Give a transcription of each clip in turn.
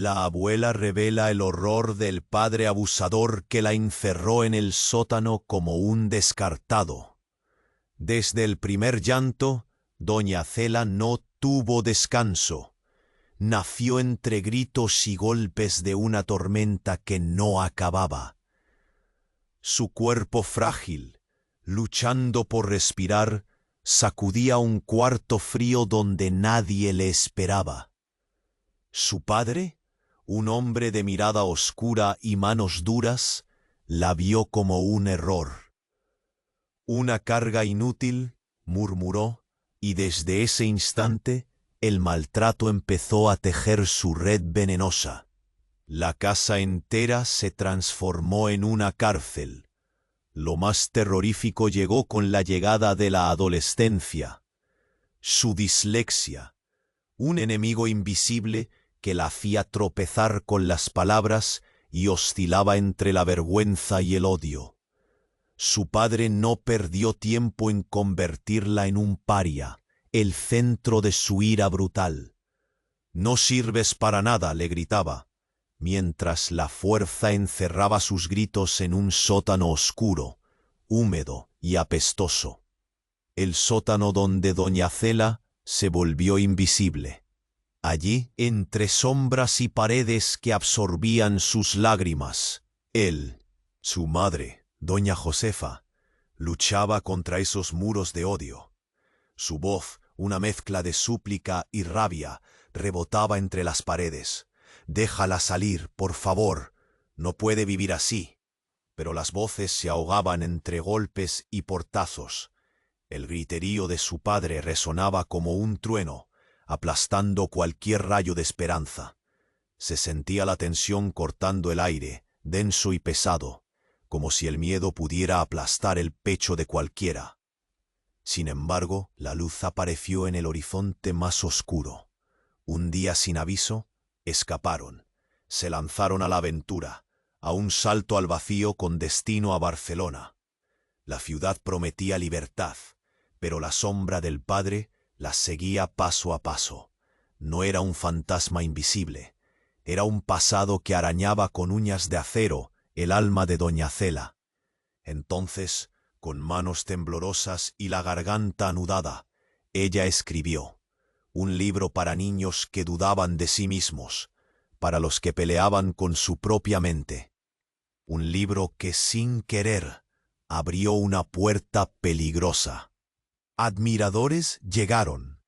La abuela revela el horror del padre abusador que la encerró en el sótano como un descartado. Desde el primer llanto, doña Cela no tuvo descanso. Nació entre gritos y golpes de una tormenta que no acababa. Su cuerpo frágil, luchando por respirar, sacudía un cuarto frío donde nadie le esperaba. Su padre, un hombre de mirada oscura y manos duras, la vio como un error. Una carga inútil, murmuró, y desde ese instante el maltrato empezó a tejer su red venenosa. La casa entera se transformó en una cárcel. Lo más terrorífico llegó con la llegada de la adolescencia. Su dislexia, un enemigo invisible que la hacía tropezar con las palabras y oscilaba entre la vergüenza y el odio. Su padre no perdió tiempo en convertirla en un paria, el centro de su ira brutal. «No sirves para nada», le gritaba, mientras la fuerza encerraba sus gritos en un sótano oscuro, húmedo y apestoso. El sótano donde doña Cela se volvió invisible. Allí, entre sombras y paredes que absorbían sus lágrimas, él, su madre, doña Josefa, luchaba contra esos muros de odio. Su voz, una mezcla de súplica y rabia, rebotaba entre las paredes. «Déjala salir, por favor. No puede vivir así». Pero las voces se ahogaban entre golpes y portazos. El griterío de su padre resonaba como un trueno, aplastando cualquier rayo de esperanza. Se sentía la tensión cortando el aire, denso y pesado, como si el miedo pudiera aplastar el pecho de cualquiera. Sin embargo, la luz apareció en el horizonte más oscuro. Un día sin aviso, escaparon. Se lanzaron a la aventura, a un salto al vacío con destino a Barcelona. La ciudad prometía libertad, pero la sombra del padre las seguía paso a paso. No era un fantasma invisible, era un pasado que arañaba con uñas de acero el alma de doña Cela. Entonces, con manos temblorosas y la garganta anudada, ella escribió un libro para niños que dudaban de sí mismos, para los que peleaban con su propia mente. Un libro que sin querer abrió una puerta peligrosa. Admiradores llegaron,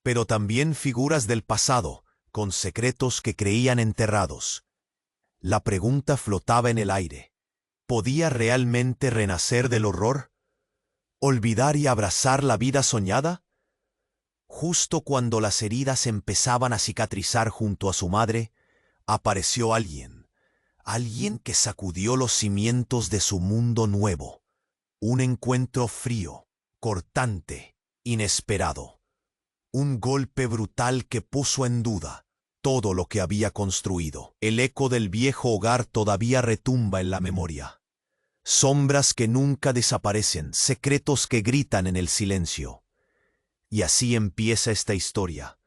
pero también figuras del pasado, con secretos que creían enterrados. La pregunta flotaba en el aire. ¿Podía realmente renacer del horror? ¿Olvidar y abrazar la vida soñada? Justo cuando las heridas empezaban a cicatrizar junto a su madre, apareció alguien que sacudió los cimientos de su mundo nuevo. Un encuentro frío, cortante, inesperado. Un golpe brutal que puso en duda todo lo que había construido. El eco del viejo hogar todavía retumba en la memoria. Sombras que nunca desaparecen, secretos que gritan en el silencio. Y así empieza esta historia.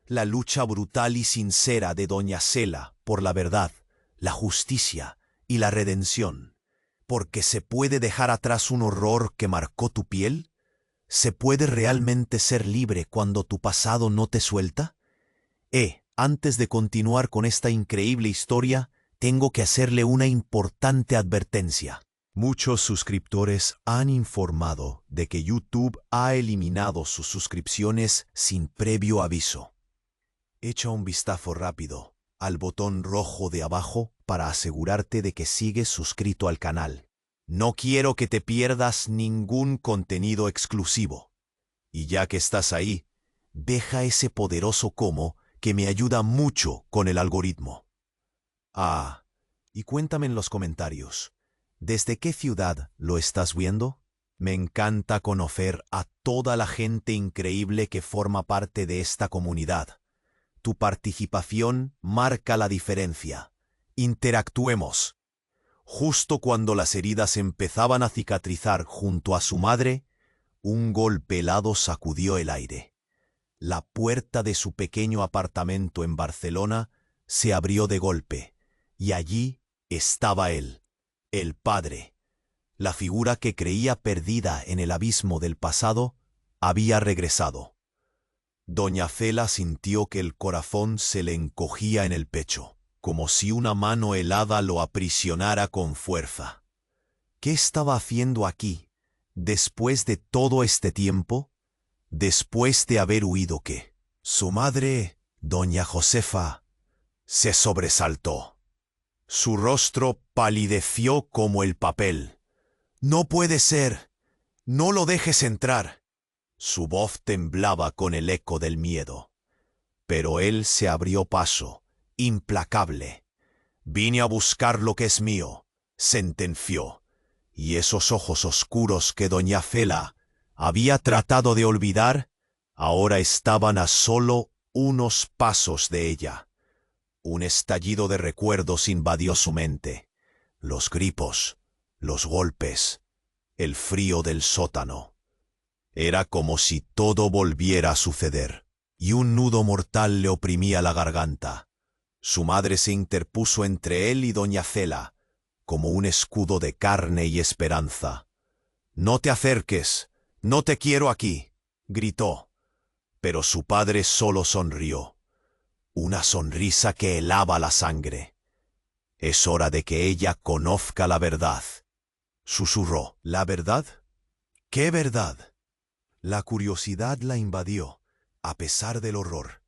La lucha brutal y sincera de doña Cela por la verdad, la justicia y la redención. Porque se puede dejar atrás un horror que marcó tu piel. ¿Se puede realmente ser libre cuando tu pasado no te suelta? Antes de continuar con esta increíble historia, tengo que hacerle una importante advertencia. Muchos suscriptores han informado de que YouTube ha eliminado sus suscripciones sin previo aviso. Echa un vistazo rápido al botón rojo de abajo para asegurarte de que sigues suscrito al canal. No quiero que te pierdas ningún contenido exclusivo. Y ya que estás ahí, deja ese poderoso como que me ayuda mucho con el algoritmo. Y cuéntame en los comentarios, ¿desde qué ciudad lo estás viendo? Me encanta conocer a toda la gente increíble que forma parte de esta comunidad. Tu participación marca la diferencia. Interactuemos. Justo cuando las heridas empezaban a cicatrizar junto a su madre, un golpe helado sacudió el aire. La puerta de su pequeño apartamento en Barcelona se abrió de golpe, y allí estaba él, el padre. La figura que creía perdida en el abismo del pasado había regresado. Doña Cela sintió que el corazón se le encogía en el pecho, como si una mano helada lo aprisionara con fuerza. ¿Qué estaba haciendo aquí, después de todo este tiempo? Después de haber huido ¿qué? Su madre, doña Josefa, se sobresaltó. Su rostro palideció como el papel. «No puede ser. No lo dejes entrar». Su voz temblaba con el eco del miedo. Pero él se abrió paso, implacable. «Vine a buscar lo que es mío», sentenció. Y esos ojos oscuros que doña Cela había tratado de olvidar, ahora estaban a solo unos pasos de ella. Un estallido de recuerdos invadió su mente. Los gripos, los golpes, el frío del sótano. Era como si todo volviera a suceder, y un nudo mortal le oprimía la garganta. Su madre se interpuso entre él y doña Cela, como un escudo de carne y esperanza. «No te acerques, no te quiero aquí», gritó. Pero su padre solo sonrió. Una sonrisa que helaba la sangre. «Es hora de que ella conozca la verdad», susurró. «¿La verdad? ¿Qué verdad?» La curiosidad la invadió, a pesar del horror.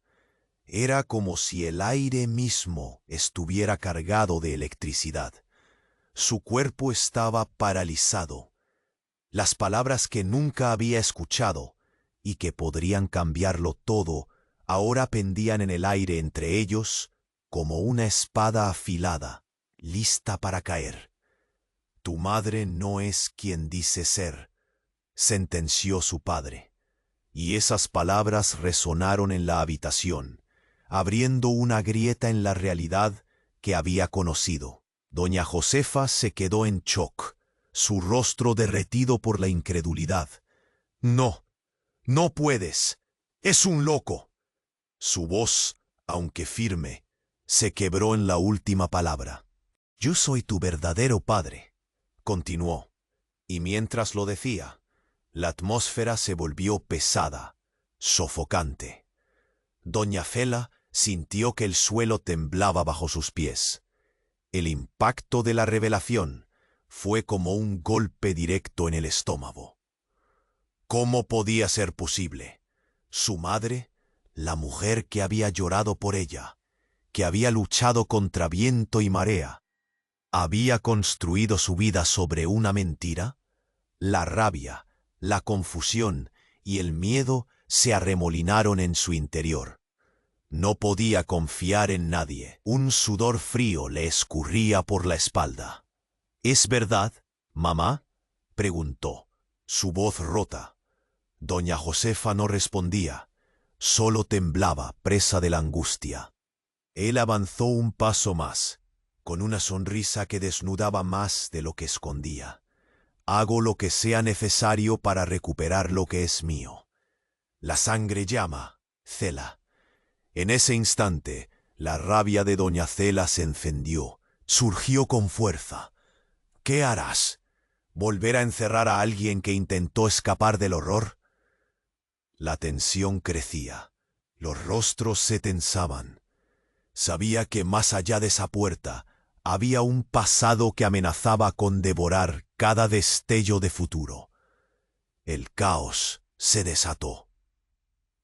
Era como si el aire mismo estuviera cargado de electricidad. Su cuerpo estaba paralizado. Las palabras que nunca había escuchado y que podrían cambiarlo todo, ahora pendían en el aire entre ellos como una espada afilada, lista para caer. «Tu madre no es quien dice ser», sentenció su padre. Y esas palabras resonaron en la habitación, abriendo una grieta en la realidad que había conocido. Doña Josefa se quedó en shock, su rostro derretido por la incredulidad. «No, no puedes. Es un loco». Su voz, aunque firme, se quebró en la última palabra. «Yo soy tu verdadero padre», continuó. Y mientras lo decía, la atmósfera se volvió pesada, sofocante. Doña Cela sintió que el suelo temblaba bajo sus pies. El impacto de la revelación fue como un golpe directo en el estómago. ¿Cómo podía ser posible? Su madre, la mujer que había llorado por ella, que había luchado contra viento y marea, ¿había construido su vida sobre una mentira? La rabia, la confusión y el miedo se arremolinaron en su interior. No podía confiar en nadie. Un sudor frío le escurría por la espalda. «¿Es verdad, mamá?», preguntó, su voz rota. Doña Josefa no respondía, solo temblaba, presa de la angustia. Él avanzó un paso más, con una sonrisa que desnudaba más de lo que escondía. «Hago lo que sea necesario para recuperar lo que es mío. La sangre llama, Cela». En ese instante, la rabia de doña Cela se encendió, surgió con fuerza. «¿Qué harás? ¿Volver a encerrar a alguien que intentó escapar del horror?» La tensión crecía, los rostros se tensaban. Sabía que más allá de esa puerta había un pasado que amenazaba con devorar cada destello de futuro. El caos se desató.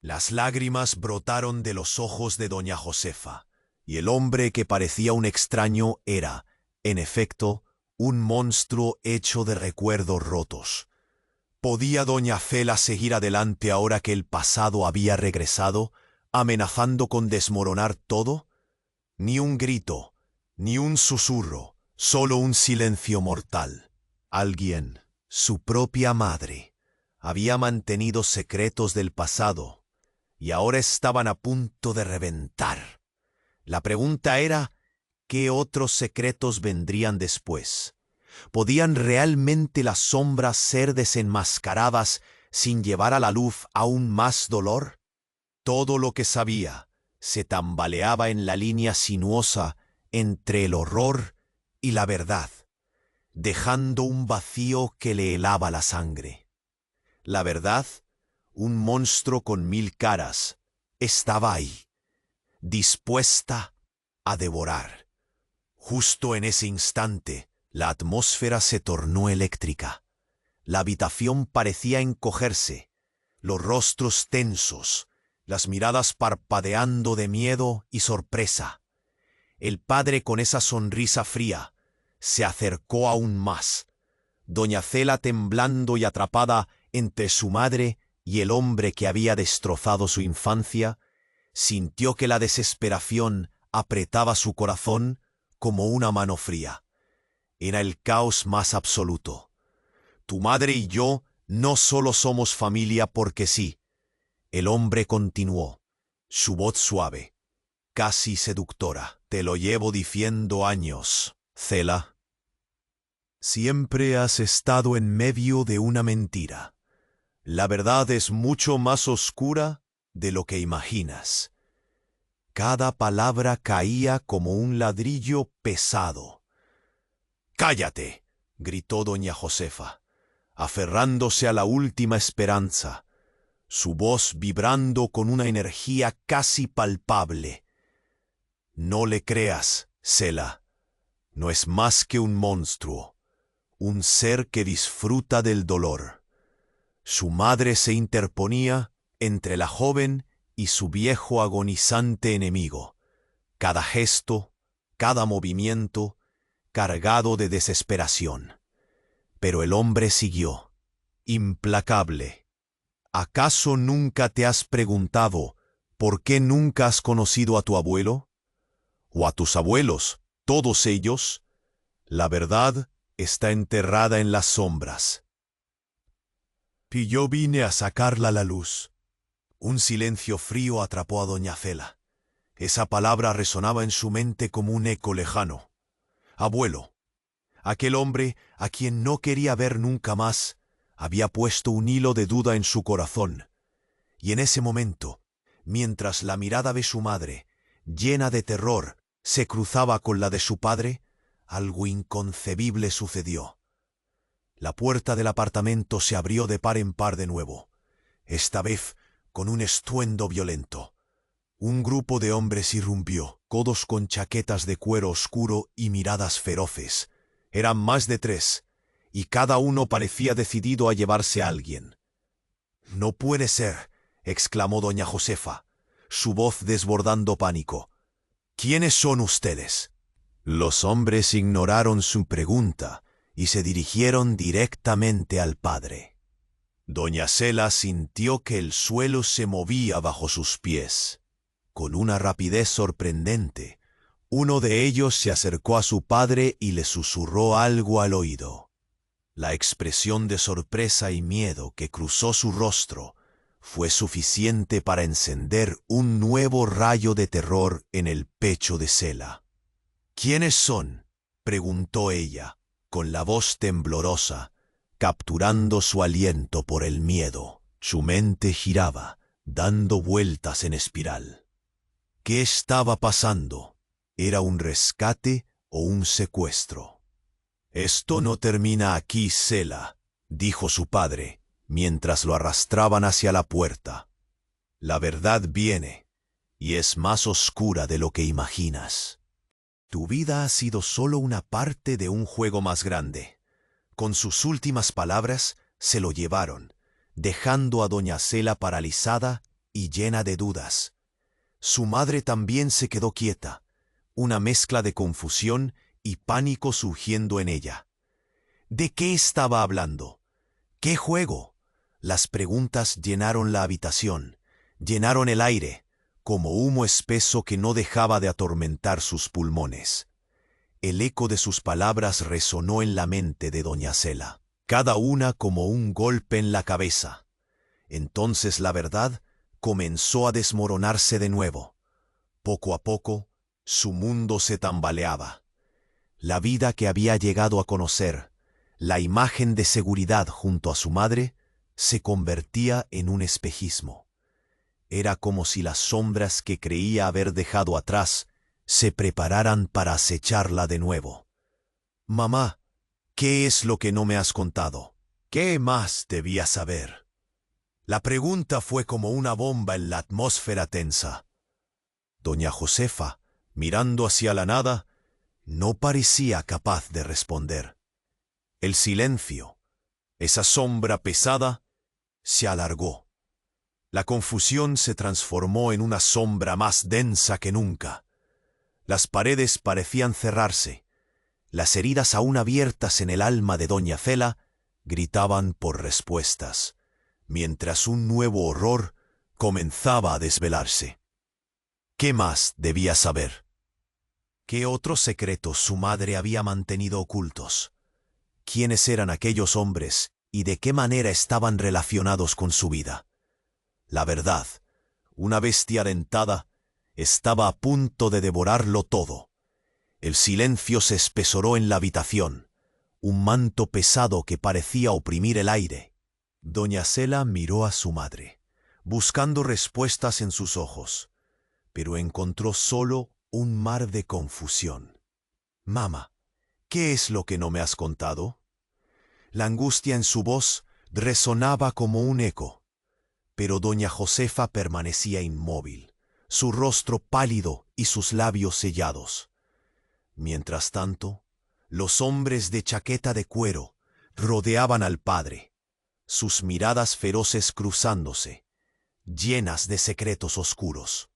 Las lágrimas brotaron de los ojos de doña Josefa, y el hombre que parecía un extraño era, en efecto, un monstruo hecho de recuerdos rotos. ¿Podía doña Cela seguir adelante ahora que el pasado había regresado, amenazando con desmoronar todo? Ni un grito, ni un susurro, solo un silencio mortal. Alguien, su propia madre, había mantenido secretos del pasado, y ahora estaban a punto de reventar. La pregunta era, ¿qué otros secretos vendrían después? ¿Podían realmente las sombras ser desenmascaradas sin llevar a la luz aún más dolor? Todo lo que sabía se tambaleaba en la línea sinuosa entre el horror y la verdad, dejando un vacío que le helaba la sangre. La verdad, un monstruo con 1000 caras, estaba ahí, dispuesta a devorar. Justo en ese instante, la atmósfera se tornó eléctrica. La habitación parecía encogerse, los rostros tensos, las miradas parpadeando de miedo y sorpresa. El padre, con esa sonrisa fría, se acercó aún más. Doña Cela, temblando y atrapada entre su madre y el hombre que había destrozado su infancia, sintió que la desesperación apretaba su corazón como una mano fría. Era el caos más absoluto. Tu madre y yo no solo somos familia porque sí. El hombre continuó, su voz suave, casi seductora. Te lo llevo diciendo años, Cela. Siempre has estado en medio de una mentira. La verdad es mucho más oscura de lo que imaginas. Cada palabra caía como un ladrillo pesado. ¡Cállate!, gritó doña Josefa, aferrándose a la última esperanza, su voz vibrando con una energía casi palpable. No le creas, Cela. No es más que un monstruo, un ser que disfruta del dolor. Su madre se interponía entre la joven y su viejo agonizante enemigo. Cada gesto, cada movimiento, cargado de desesperación. Pero el hombre siguió, implacable. ¿Acaso nunca te has preguntado por qué nunca has conocido a tu abuelo? ¿O a tus abuelos, todos ellos? La verdad está enterrada en las sombras. Y yo vine a sacarla a la luz. Un silencio frío atrapó a doña Cela. Esa palabra resonaba en su mente como un eco lejano. Abuelo. Aquel hombre, a quien no quería ver nunca más, había puesto un hilo de duda en su corazón. Y en ese momento, mientras la mirada de su madre, llena de terror, se cruzaba con la de su padre, algo inconcebible sucedió. La puerta del apartamento se abrió de par en par de nuevo, esta vez con un estruendo violento. Un grupo de hombres irrumpió, codos con chaquetas de cuero oscuro y miradas feroces. Eran más de 3, y cada uno parecía decidido a llevarse a alguien. «No puede ser», exclamó doña Josefa, su voz desbordando pánico. «¿Quiénes son ustedes?» Los hombres ignoraron su pregunta y se dirigieron directamente al padre. Doña Cela sintió que el suelo se movía bajo sus pies. Con una rapidez sorprendente, uno de ellos se acercó a su padre y le susurró algo al oído. La expresión de sorpresa y miedo que cruzó su rostro fue suficiente para encender un nuevo rayo de terror en el pecho de Cela. «¿Quiénes son?», preguntó ella, con la voz temblorosa, capturando su aliento por el miedo. Su mente giraba, dando vueltas en espiral. ¿Qué estaba pasando? ¿Era un rescate o un secuestro? «Esto no termina aquí, Cela», dijo su padre, mientras lo arrastraban hacia la puerta. «La verdad viene, y es más oscura de lo que imaginas. Tu vida ha sido solo una parte de un juego más grande». Con sus últimas palabras se lo llevaron, dejando a doña Cela paralizada y llena de dudas. Su madre también se quedó quieta, una mezcla de confusión y pánico surgiendo en ella. ¿De qué estaba hablando? ¿Qué juego? Las preguntas llenaron la habitación, llenaron el aire, como humo espeso que no dejaba de atormentar sus pulmones. El eco de sus palabras resonó en la mente de doña Cela, cada una como un golpe en la cabeza. Entonces la verdad comenzó a desmoronarse de nuevo. Poco a poco, su mundo se tambaleaba. La vida que había llegado a conocer, la imagen de seguridad junto a su madre, se convertía en un espejismo. Era como si las sombras que creía haber dejado atrás se prepararan para acecharla de nuevo. «Mamá, ¿qué es lo que no me has contado? ¿Qué más debía saber?» La pregunta fue como una bomba en la atmósfera tensa. Doña Josefa, mirando hacia la nada, no parecía capaz de responder. El silencio, esa sombra pesada, se alargó. La confusión se transformó en una sombra más densa que nunca. Las paredes parecían cerrarse. Las heridas aún abiertas en el alma de doña Cela gritaban por respuestas, mientras un nuevo horror comenzaba a desvelarse. ¿Qué más debía saber? ¿Qué otros secretos su madre había mantenido ocultos? ¿Quiénes eran aquellos hombres y de qué manera estaban relacionados con su vida? La verdad, una bestia dentada, estaba a punto de devorarlo todo. El silencio se espesoró en la habitación, un manto pesado que parecía oprimir el aire. Doña Cela miró a su madre, buscando respuestas en sus ojos, pero encontró solo un mar de confusión. «Mamá, ¿qué es lo que no me has contado?» La angustia en su voz resonaba como un eco, pero doña Josefa permanecía inmóvil, su rostro pálido y sus labios sellados. Mientras tanto, los hombres de chaqueta de cuero rodeaban al padre, sus miradas feroces cruzándose, llenas de secretos oscuros.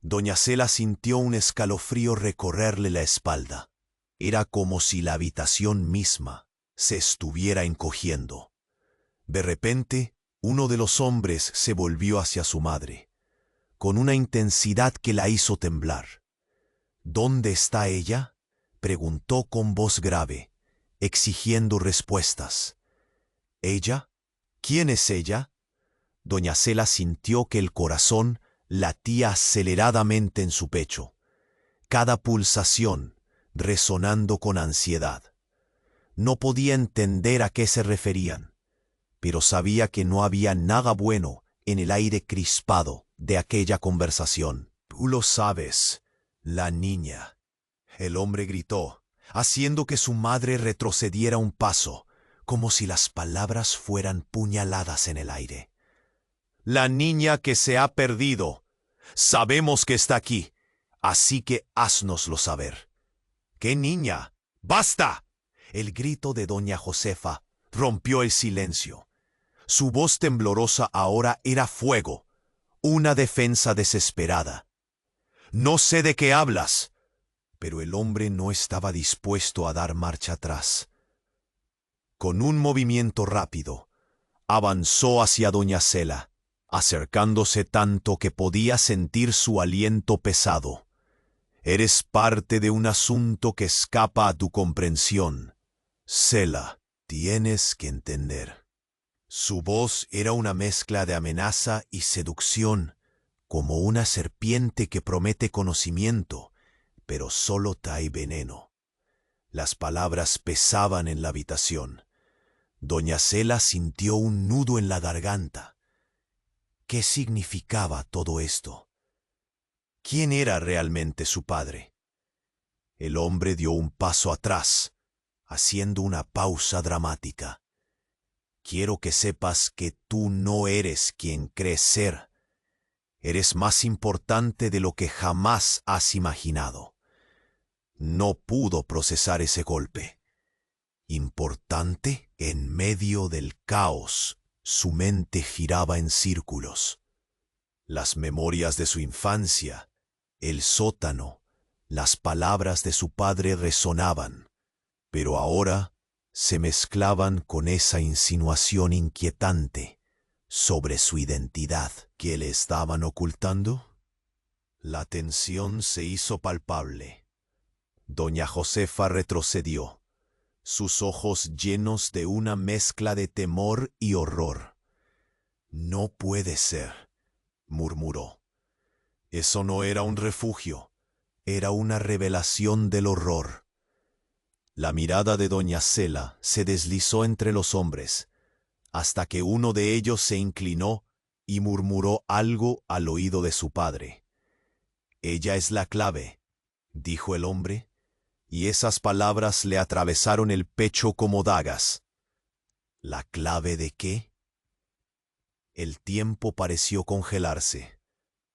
Doña Cela sintió un escalofrío recorrerle la espalda. Era como si la habitación misma se estuviera encogiendo. De repente, uno de los hombres se volvió hacia su madre, con una intensidad que la hizo temblar. «¿Dónde está ella?», preguntó con voz grave, exigiendo respuestas. «¿Ella? ¿Quién es ella?» Doña Cela sintió que el corazón latía aceleradamente en su pecho, cada pulsación resonando con ansiedad. No podía entender a qué se referían, pero sabía que no había nada bueno en el aire crispado de aquella conversación. «Tú lo sabes, la niña», el hombre gritó, haciendo que su madre retrocediera un paso, como si las palabras fueran puñaladas en el aire. «La niña que se ha perdido. Sabemos que está aquí, así que háznoslo saber». «¿Qué niña? ¡Basta!». El grito de doña Josefa rompió el silencio. Su voz temblorosa ahora era fuego, una defensa desesperada. «No sé de qué hablas». Pero el hombre no estaba dispuesto a dar marcha atrás. Con un movimiento rápido, avanzó hacia doña Cela, acercándose tanto que podía sentir su aliento pesado. «Eres parte de un asunto que escapa a tu comprensión. Cela, tienes que entender». Su voz era una mezcla de amenaza y seducción, como una serpiente que promete conocimiento, pero solo trae veneno. Las palabras pesaban en la habitación. Doña Cela sintió un nudo en la garganta. ¿Qué significaba todo esto? ¿Quién era realmente su padre? El hombre dio un paso atrás, haciendo una pausa dramática. «Quiero que sepas que tú no eres quien crees ser. Eres más importante de lo que jamás has imaginado». No pudo procesar ese golpe. Importante en medio del caos, su mente giraba en círculos. Las memorias de su infancia, el sótano, las palabras de su padre resonaban, pero ahora se mezclaban con esa insinuación inquietante sobre su identidad que le estaban ocultando. La tensión se hizo palpable. Doña Josefa retrocedió, sus ojos llenos de una mezcla de temor y horror. «No puede ser», murmuró. Eso no era un refugio, era una revelación del horror. La mirada de doña Cela se deslizó entre los hombres, hasta que uno de ellos se inclinó y murmuró algo al oído de su padre. «Ella es la clave», dijo el hombre, y esas palabras le atravesaron el pecho como dagas. ¿La clave de qué? El tiempo pareció congelarse.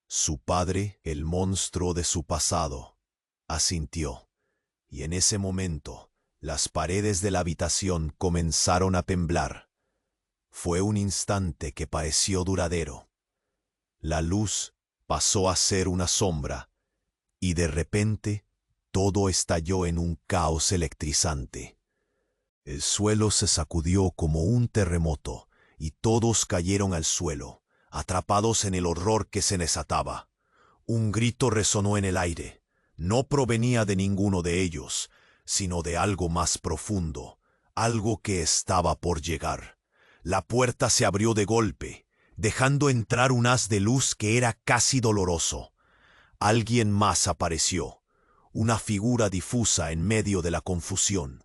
Su padre, el monstruo de su pasado, asintió, y en ese momento las paredes de la habitación comenzaron a temblar. Fue un instante que pareció duradero. La luz pasó a ser una sombra, y de repente todo estalló en un caos electrizante. El suelo se sacudió como un terremoto, y todos cayeron al suelo, atrapados en el horror que se desataba. Un grito resonó en el aire. No provenía de ninguno de ellos, sino de algo más profundo, algo que estaba por llegar. La puerta se abrió de golpe, dejando entrar un haz de luz que era casi doloroso. Alguien más apareció, una figura difusa en medio de la confusión.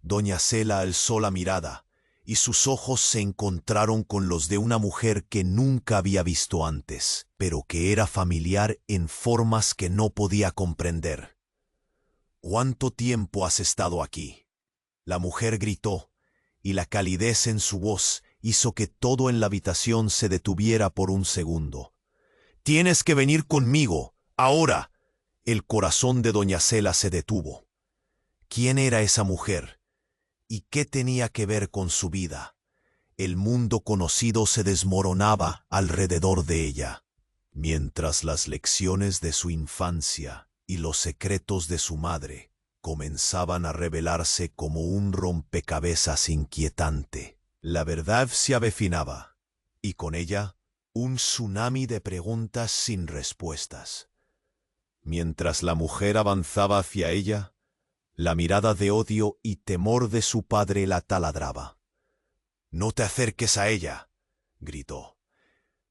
Doña Cela alzó la mirada, y sus ojos se encontraron con los de una mujer que nunca había visto antes, pero que era familiar en formas que no podía comprender. «¿Cuánto tiempo has estado aquí?», la mujer gritó, y la calidez en su voz hizo que todo en la habitación se detuviera por un segundo. «Tienes que venir conmigo, ahora». El corazón de doña Cela se detuvo. ¿Quién era esa mujer? ¿Y qué tenía que ver con su vida? El mundo conocido se desmoronaba alrededor de ella, mientras las lecciones de su infancia y los secretos de su madre comenzaban a revelarse como un rompecabezas inquietante. La verdad se avecinaba, y con ella un tsunami de preguntas sin respuestas. Mientras la mujer avanzaba hacia ella, la mirada de odio y temor de su padre la taladraba. «No te acerques a ella», gritó.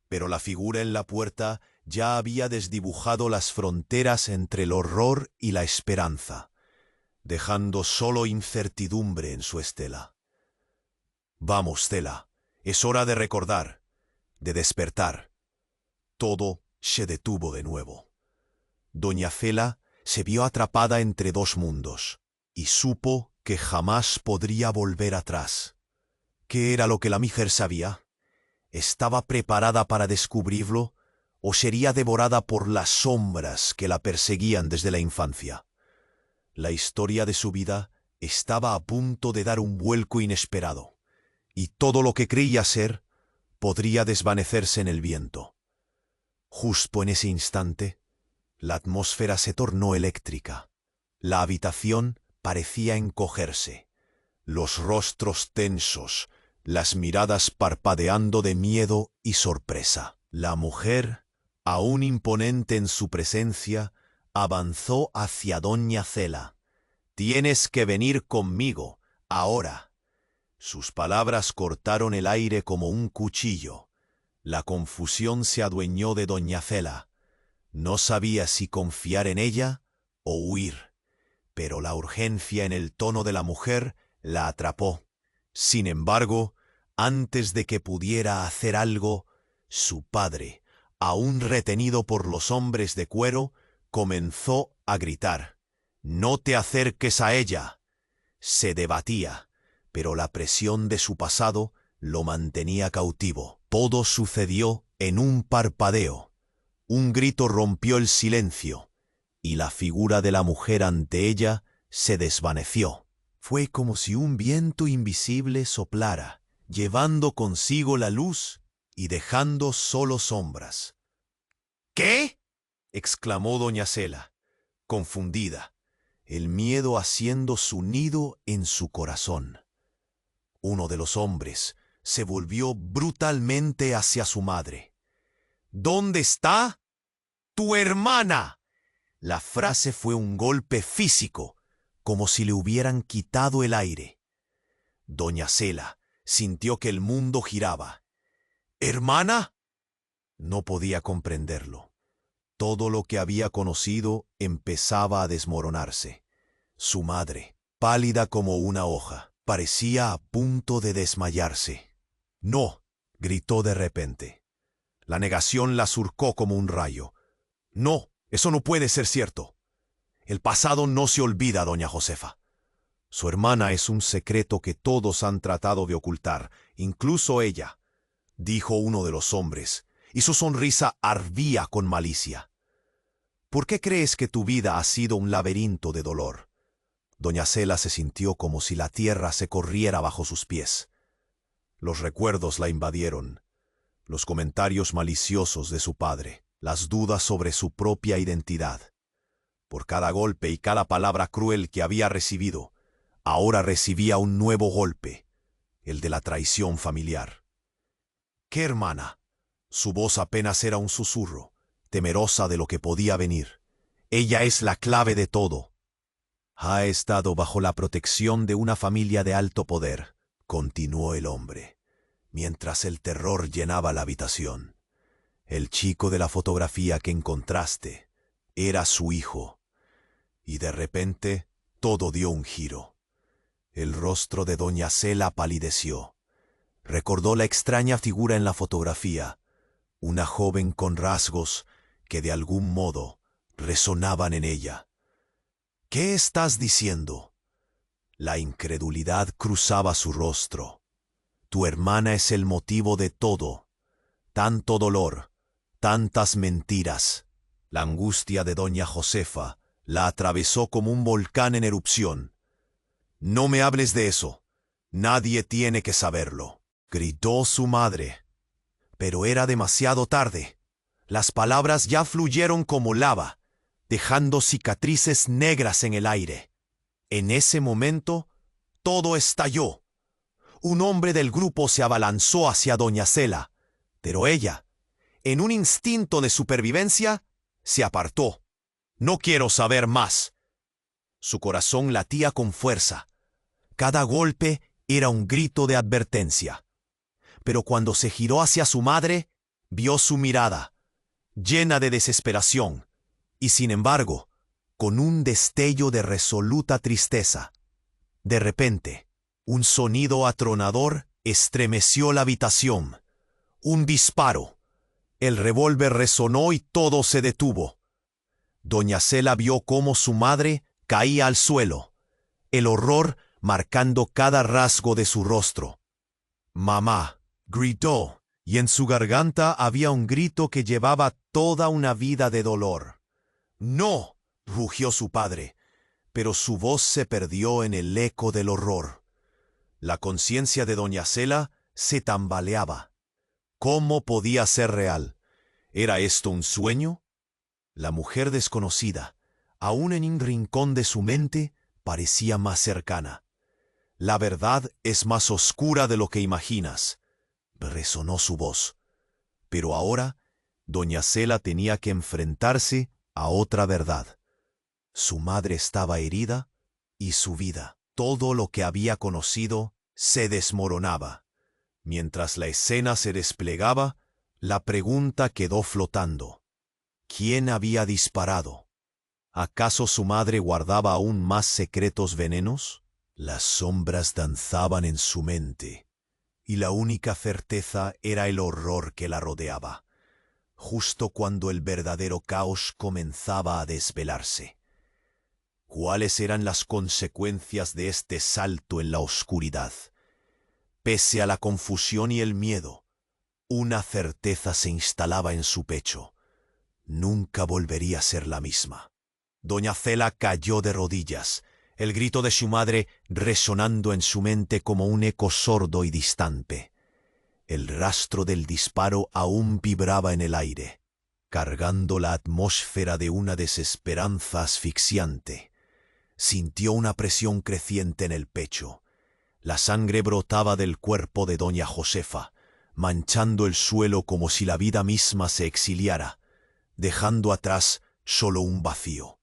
Pero la figura en la puerta ya había desdibujado las fronteras entre el horror y la esperanza, dejando solo incertidumbre en su estela. «Vamos, Cela, es hora de recordar, de despertar». Todo se detuvo de nuevo. Doña Cela se vio atrapada entre dos mundos, y supo que jamás podría volver atrás. ¿Qué era lo que la mujer sabía? ¿Estaba preparada para descubrirlo, o sería devorada por las sombras que la perseguían desde la infancia? La historia de su vida estaba a punto de dar un vuelco inesperado, y todo lo que creía ser podría desvanecerse en el viento. Justo en ese instante, la atmósfera se tornó eléctrica. La habitación parecía encogerse. Los rostros tensos, las miradas parpadeando de miedo y sorpresa. La mujer, aún imponente en su presencia, avanzó hacia doña Cela. «Tienes que venir conmigo, ahora». Sus palabras cortaron el aire como un cuchillo. La confusión se adueñó de doña Cela. No sabía si confiar en ella o huir, pero la urgencia en el tono de la mujer la atrapó. Sin embargo, antes de que pudiera hacer algo, su padre, aún retenido por los hombres de cuero, comenzó a gritar: «¡No te acerques a ella!». Se debatía, pero la presión de su pasado lo mantenía cautivo. Todo sucedió en un parpadeo. Un grito rompió el silencio, y la figura de la mujer ante ella se desvaneció. Fue como si un viento invisible soplara, llevando consigo la luz y dejando solo sombras. «¿Qué?», exclamó doña Cela, confundida, el miedo haciendo su nido en su corazón. Uno de los hombres se volvió brutalmente hacia su madre. «¿Dónde está tu hermana?». La frase fue un golpe físico, como si le hubieran quitado el aire. Doña Cela sintió que el mundo giraba. «¿Hermana?». No podía comprenderlo. Todo lo que había conocido empezaba a desmoronarse. Su madre, pálida como una hoja, parecía a punto de desmayarse. «No», gritó de repente. La negación la surcó como un rayo. No, eso no puede ser cierto. El pasado no se olvida, doña Josefa. Su hermana es un secreto que todos han tratado de ocultar, incluso ella, dijo uno de los hombres, y su sonrisa ardía con malicia. ¿Por qué crees que tu vida ha sido un laberinto de dolor? Doña Cela se sintió como si la tierra se corriera bajo sus pies. Los recuerdos la invadieron, los comentarios maliciosos de su padre, las dudas sobre su propia identidad. Por cada golpe y cada palabra cruel que había recibido, ahora recibía un nuevo golpe, el de la traición familiar. ¿Qué hermana? Su voz apenas era un susurro, temerosa de lo que podía venir. Ella es la clave de todo. Ha estado bajo la protección de una familia de alto poder, continuó el hombre, mientras el terror llenaba la habitación. El chico de la fotografía que encontraste era su hijo. Y de repente todo dio un giro. El rostro de doña Cela palideció. Recordó la extraña figura en la fotografía, una joven con rasgos que de algún modo resonaban en ella. ¿Qué estás diciendo? La incredulidad cruzaba su rostro. Tu hermana es el motivo de todo. Tanto dolor, tantas mentiras. La angustia de doña Josefa la atravesó como un volcán en erupción. No me hables de eso. Nadie tiene que saberlo, gritó su madre. Pero era demasiado tarde. Las palabras ya fluyeron como lava, dejando cicatrices negras en el aire. En ese momento, todo estalló. Un hombre del grupo se abalanzó hacia doña Cela, pero ella, en un instinto de supervivencia, se apartó. No quiero saber más. Su corazón latía con fuerza. Cada golpe era un grito de advertencia. Pero cuando se giró hacia su madre, vio su mirada, llena de desesperación, y sin embargo, con un destello de resoluta tristeza. De repente, un sonido atronador estremeció la habitación. Un disparo. El revólver resonó y todo se detuvo. Doña Cela vio cómo su madre caía al suelo, el horror marcando cada rasgo de su rostro. «Mamá», gritó, y en su garganta había un grito que llevaba toda una vida de dolor. «No», rugió su padre, pero su voz se perdió en el eco del horror. La conciencia de doña Cela se tambaleaba. ¿Cómo podía ser real? ¿Era esto un sueño? La mujer desconocida, aún en un rincón de su mente, parecía más cercana. La verdad es más oscura de lo que imaginas, resonó su voz. Pero ahora, doña Cela tenía que enfrentarse a otra verdad. Su madre estaba herida y su vida, todo lo que había conocido, se desmoronaba. Mientras la escena se desplegaba, la pregunta quedó flotando. ¿Quién había disparado? ¿Acaso su madre guardaba aún más secretos venenos? Las sombras danzaban en su mente, y la única certeza era el horror que la rodeaba, justo cuando el verdadero caos comenzaba a desvelarse. ¿Cuáles eran las consecuencias de este salto en la oscuridad? Pese a la confusión y el miedo, una certeza se instalaba en su pecho. Nunca volvería a ser la misma. Doña Cela cayó de rodillas, el grito de su madre resonando en su mente como un eco sordo y distante. El rastro del disparo aún vibraba en el aire, cargando la atmósfera de una desesperanza asfixiante. Sintió una presión creciente en el pecho. La sangre brotaba del cuerpo de doña Josefa, manchando el suelo como si la vida misma se exiliara, dejando atrás solo un vacío.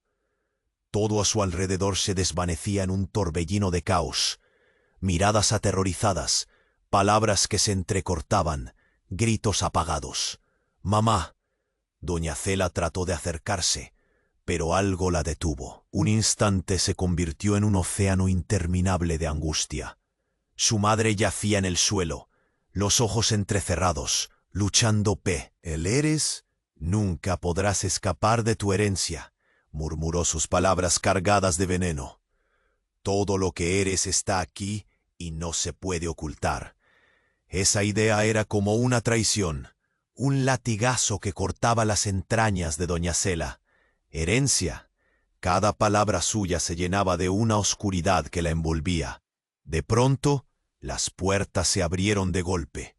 Todo a su alrededor se desvanecía en un torbellino de caos. Miradas aterrorizadas, palabras que se entrecortaban, gritos apagados. «Mamá». Doña Cela trató de acercarse, pero algo la detuvo. Un instante se convirtió en un océano interminable de angustia. Su madre yacía en el suelo, los ojos entrecerrados, luchando el eres, nunca podrás escapar de tu herencia, murmuró sus palabras cargadas de veneno. Todo lo que eres está aquí y no se puede ocultar. Esa idea era como una traición, un latigazo que cortaba las entrañas de doña Cela. Herencia. Cada palabra suya se llenaba de una oscuridad que la envolvía. De pronto, las puertas se abrieron de golpe.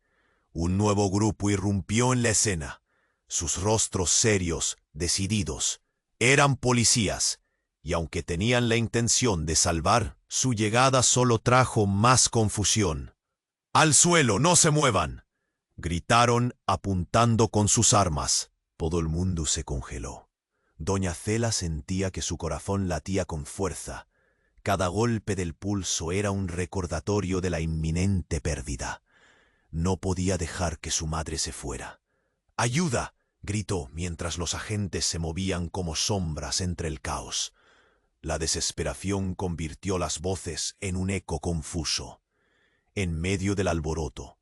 Un nuevo grupo irrumpió en la escena. Sus rostros serios, decididos. Eran policías, y aunque tenían la intención de salvar, su llegada solo trajo más confusión. ¡Al suelo, no se muevan!, gritaron apuntando con sus armas. Todo el mundo se congeló. Doña Cela sentía que su corazón latía con fuerza. Cada golpe del pulso era un recordatorio de la inminente pérdida. No podía dejar que su madre se fuera. ¡Ayuda!, gritó mientras los agentes se movían como sombras entre el caos. La desesperación convirtió las voces en un eco confuso. En medio del alboroto,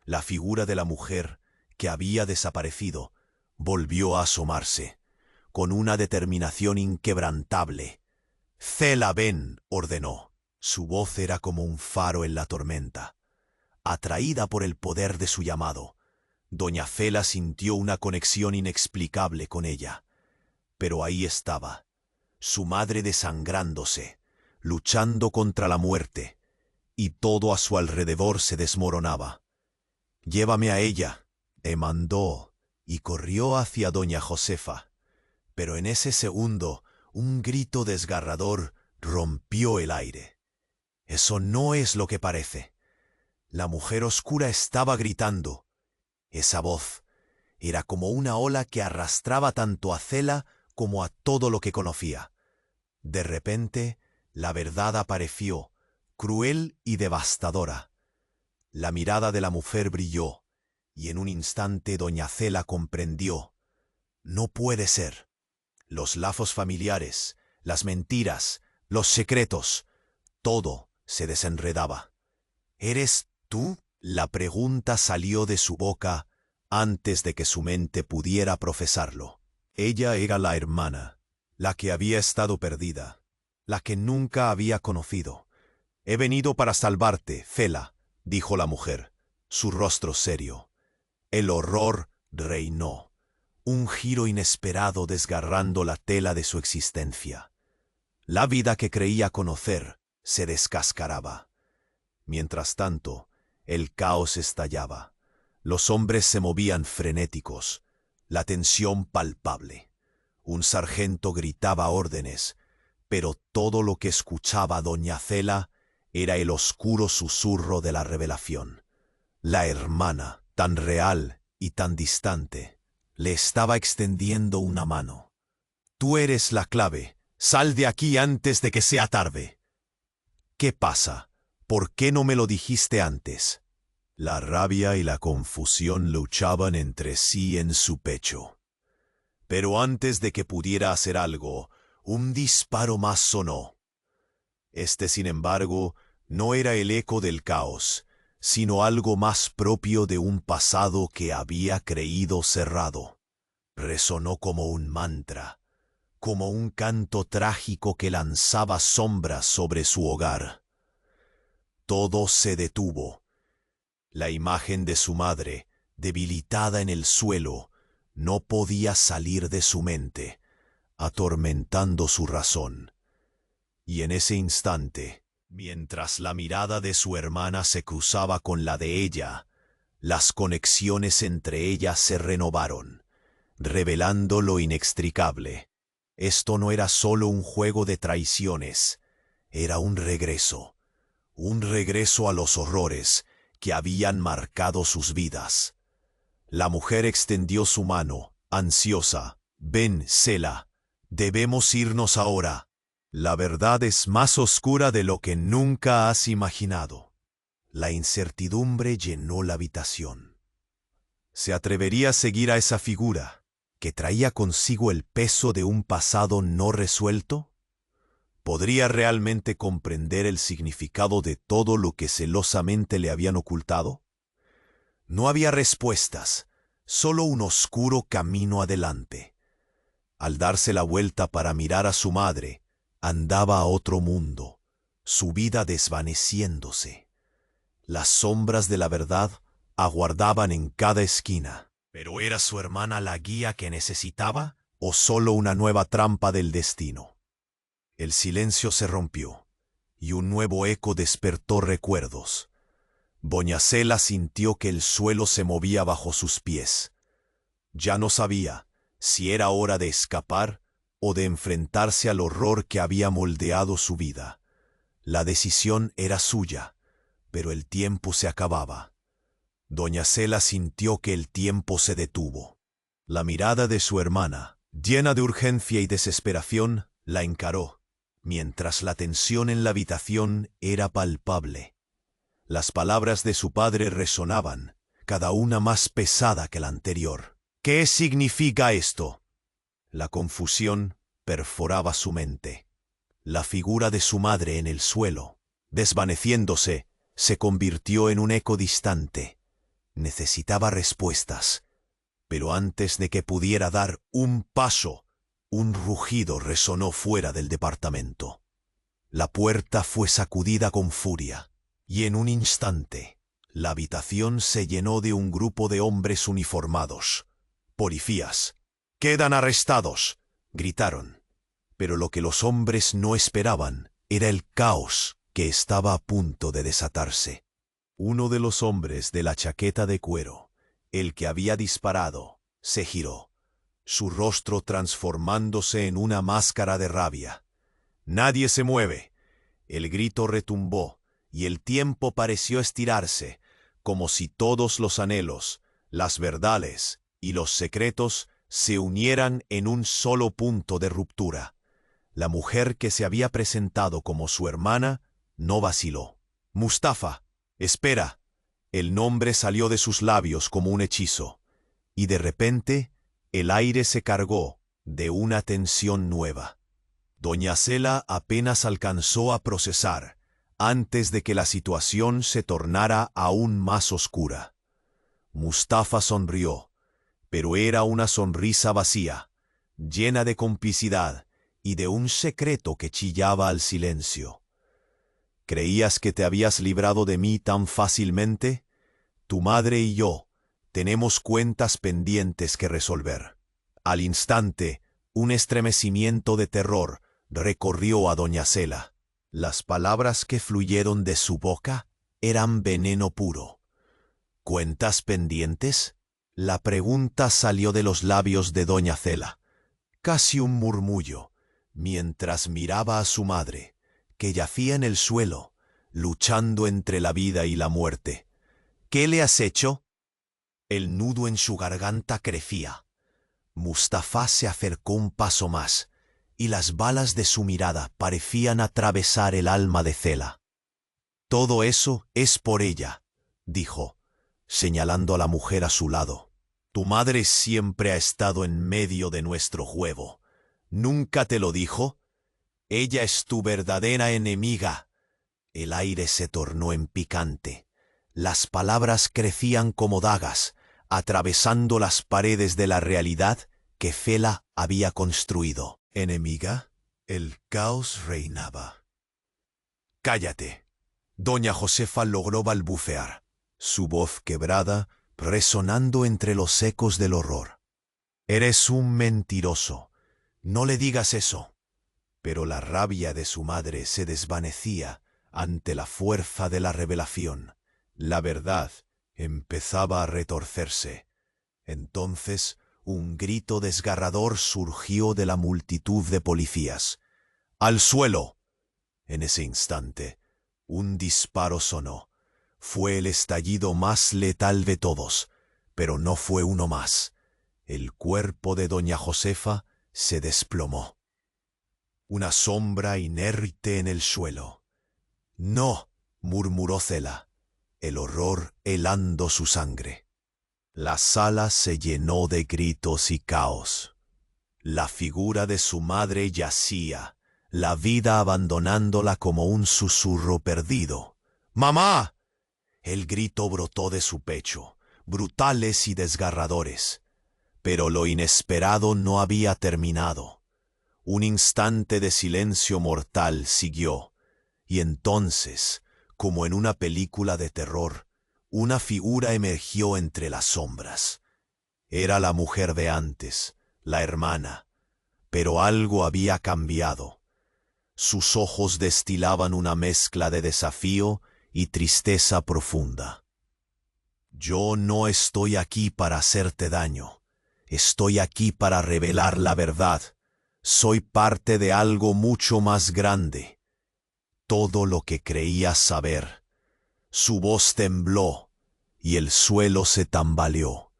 la figura de la mujer, que había desaparecido, volvió a asomarse, con una determinación inquebrantable. «Cela, ven», ordenó. Su voz era como un faro en la tormenta. Atraída por el poder de su llamado, doña Cela sintió una conexión inexplicable con ella. Pero ahí estaba, su madre desangrándose, luchando contra la muerte, y todo a su alrededor se desmoronaba. «Llévame a ella», le mandó, y corrió hacia doña Josefa. Pero en ese segundo, un grito desgarrador rompió el aire. «Eso no es lo que parece». La mujer oscura estaba gritando. Esa voz era como una ola que arrastraba tanto a Cela como a todo lo que conocía. De repente, la verdad apareció, cruel y devastadora. La mirada de la mujer brilló, y en un instante doña Cela comprendió. No puede ser. Los lazos familiares, las mentiras, los secretos, todo se desenredaba. «¿Eres tú?», la pregunta salió de su boca antes de que su mente pudiera procesarlo. Ella era la hermana, la que había estado perdida, la que nunca había conocido. «He venido para salvarte, Cela», dijo la mujer, su rostro serio. El horror reinó, un giro inesperado desgarrando la tela de su existencia. La vida que creía conocer se descascaraba. Mientras tanto, el caos estallaba. Los hombres se movían frenéticos, la tensión palpable. Un sargento gritaba órdenes, pero todo lo que escuchaba doña Cela era el oscuro susurro de la revelación. La hermana, tan real y tan distante, le estaba extendiendo una mano. «Tú eres la clave. Sal de aquí antes de que sea tarde». «¿Qué pasa? ¿Por qué no me lo dijiste antes?». La rabia y la confusión luchaban entre sí en su pecho. Pero antes de que pudiera hacer algo, un disparo más sonó. Este, sin embargo, no era el eco del caos, sino algo más propio de un pasado que había creído cerrado. Resonó como un mantra, como un canto trágico que lanzaba sombras sobre su hogar. Todo se detuvo. La imagen de su madre, debilitada en el suelo, no podía salir de su mente, atormentando su razón. Y en ese instante, mientras la mirada de su hermana se cruzaba con la de ella, las conexiones entre ellas se renovaron, revelando lo inextricable. Esto no era solo un juego de traiciones, era un regreso a los horrores que habían marcado sus vidas. La mujer extendió su mano, ansiosa. «Ven, Cela, debemos irnos ahora. La verdad es más oscura de lo que nunca has imaginado». La incertidumbre llenó la habitación. ¿Se atrevería a seguir a esa figura, que traía consigo el peso de un pasado no resuelto? ¿Podría realmente comprender el significado de todo lo que celosamente le habían ocultado? No había respuestas, solo un oscuro camino adelante. Al darse la vuelta para mirar a su madre, andaba a otro mundo, su vida desvaneciéndose. Las sombras de la verdad aguardaban en cada esquina. ¿Pero era su hermana la guía que necesitaba o solo una nueva trampa del destino? El silencio se rompió y un nuevo eco despertó recuerdos. Doña Cela sintió que el suelo se movía bajo sus pies. Ya no sabía si era hora de escapar o de enfrentarse al horror que había moldeado su vida. La decisión era suya, pero el tiempo se acababa. Doña Cela sintió que el tiempo se detuvo. La mirada de su hermana, llena de urgencia y desesperación, la encaró, mientras la tensión en la habitación era palpable. Las palabras de su padre resonaban, cada una más pesada que la anterior. ¿Qué significa esto? La confusión perforaba su mente. La figura de su madre en el suelo, desvaneciéndose, se convirtió en un eco distante. Necesitaba respuestas, pero antes de que pudiera dar un paso, un rugido resonó fuera del departamento. La puerta fue sacudida con furia, y en un instante, la habitación se llenó de un grupo de hombres uniformados. «Policías, quedan arrestados», gritaron. Pero lo que los hombres no esperaban era el caos que estaba a punto de desatarse. Uno de los hombres de la chaqueta de cuero, el que había disparado, se giró, su rostro transformándose en una máscara de rabia. «Nadie se mueve». El grito retumbó y el tiempo pareció estirarse, como si todos los anhelos, las verdades y los secretos se unieran en un solo punto de ruptura. La mujer que se había presentado como su hermana no vaciló. «Mustafa, espera». El nombre salió de sus labios como un hechizo, y de repente el aire se cargó de una tensión nueva. Doña Cela apenas alcanzó a procesar antes de que la situación se tornara aún más oscura. Mustafa sonrió, pero era una sonrisa vacía, llena de complicidad y de un secreto que chillaba al silencio. ¿Creías que te habías librado de mí tan fácilmente? Tu madre y yo tenemos cuentas pendientes que resolver. Al instante, un estremecimiento de terror recorrió a doña Cela. Las palabras que fluyeron de su boca eran veneno puro. ¿Cuentas pendientes? La pregunta salió de los labios de doña Cela, casi un murmullo, mientras miraba a su madre, que yacía en el suelo, luchando entre la vida y la muerte. «¿Qué le has hecho?» El nudo en su garganta crecía. Mustafa se acercó un paso más, y las balas de su mirada parecían atravesar el alma de Cela. «Todo eso es por ella», dijo, señalando a la mujer a su lado. «Tu madre siempre ha estado en medio de nuestro juego. ¿Nunca te lo dijo? Ella es tu verdadera enemiga». El aire se tornó en picante. Las palabras crecían como dagas, atravesando las paredes de la realidad que Cela había construido. ¿Enemiga? El caos reinaba. «Cállate». Doña Josefa logró balbucear, su voz quebrada, resonando entre los ecos del horror. «Eres un mentiroso. No le digas eso». Pero la rabia de su madre se desvanecía ante la fuerza de la revelación. La verdad empezaba a retorcerse. Entonces un grito desgarrador surgió de la multitud de policías. «¡Al suelo!». En ese instante, un disparo sonó. Fue el estallido más letal de todos, pero no fue uno más. El cuerpo de doña Josefa se desplomó. Una sombra inerte en el suelo. «No», murmuró Cela, el horror helando su sangre. La sala se llenó de gritos y caos. La figura de su madre yacía, la vida abandonándola como un susurro perdido. «¡Mamá!». El grito brotó de su pecho, brutales y desgarradores. Pero lo inesperado no había terminado. Un instante de silencio mortal siguió, y entonces, como en una película de terror, una figura emergió entre las sombras. Era la mujer de antes, la hermana, pero algo había cambiado. Sus ojos destilaban una mezcla de desafío y tristeza profunda. Yo no estoy aquí para hacerte daño. Estoy aquí para revelar la verdad. Soy parte de algo mucho más grande. Todo lo que creías saber. Su voz tembló y el suelo se tambaleó.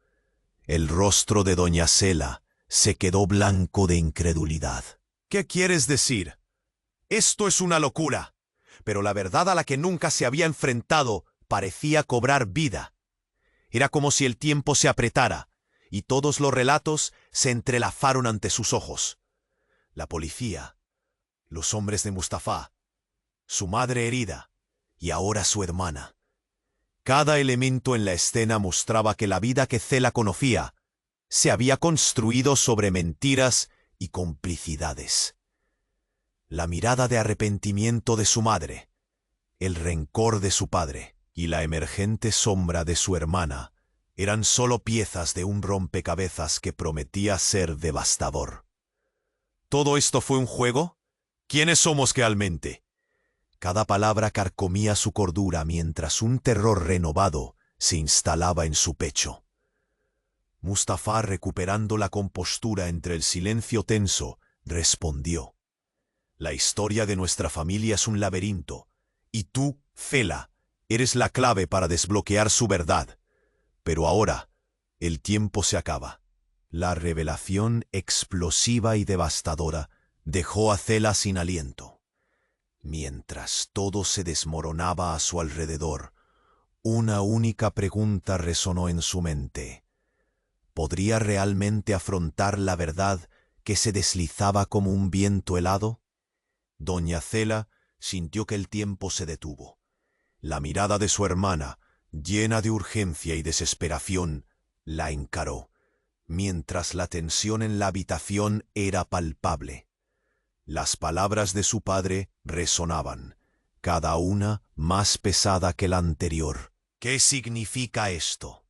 El rostro de doña Cela se quedó blanco de incredulidad. ¿Qué quieres decir? Esto es una locura. Pero la verdad a la que nunca se había enfrentado parecía cobrar vida. Era como si el tiempo se apretara, y todos los relatos se entrelazaron ante sus ojos. La policía, los hombres de Mustafa, su madre herida, y ahora su hermana. Cada elemento en la escena mostraba que la vida que Cela conocía se había construido sobre mentiras y complicidades. La mirada de arrepentimiento de su madre, el rencor de su padre y la emergente sombra de su hermana eran solo piezas de un rompecabezas que prometía ser devastador. ¿Todo esto fue un juego? ¿Quiénes somos realmente? Cada palabra carcomía su cordura mientras un terror renovado se instalaba en su pecho. Mustafa, recuperando la compostura entre el silencio tenso, respondió: La historia de nuestra familia es un laberinto, y tú, Cela, eres la clave para desbloquear su verdad. Pero ahora, el tiempo se acaba. La revelación explosiva y devastadora dejó a Cela sin aliento. Mientras todo se desmoronaba a su alrededor, una única pregunta resonó en su mente. ¿Podría realmente afrontar la verdad que se deslizaba como un viento helado? Doña Cela sintió que el tiempo se detuvo. La mirada de su hermana, llena de urgencia y desesperación, la encaró, mientras la tensión en la habitación era palpable. Las palabras de su padre resonaban, cada una más pesada que la anterior. ¿Qué significa esto?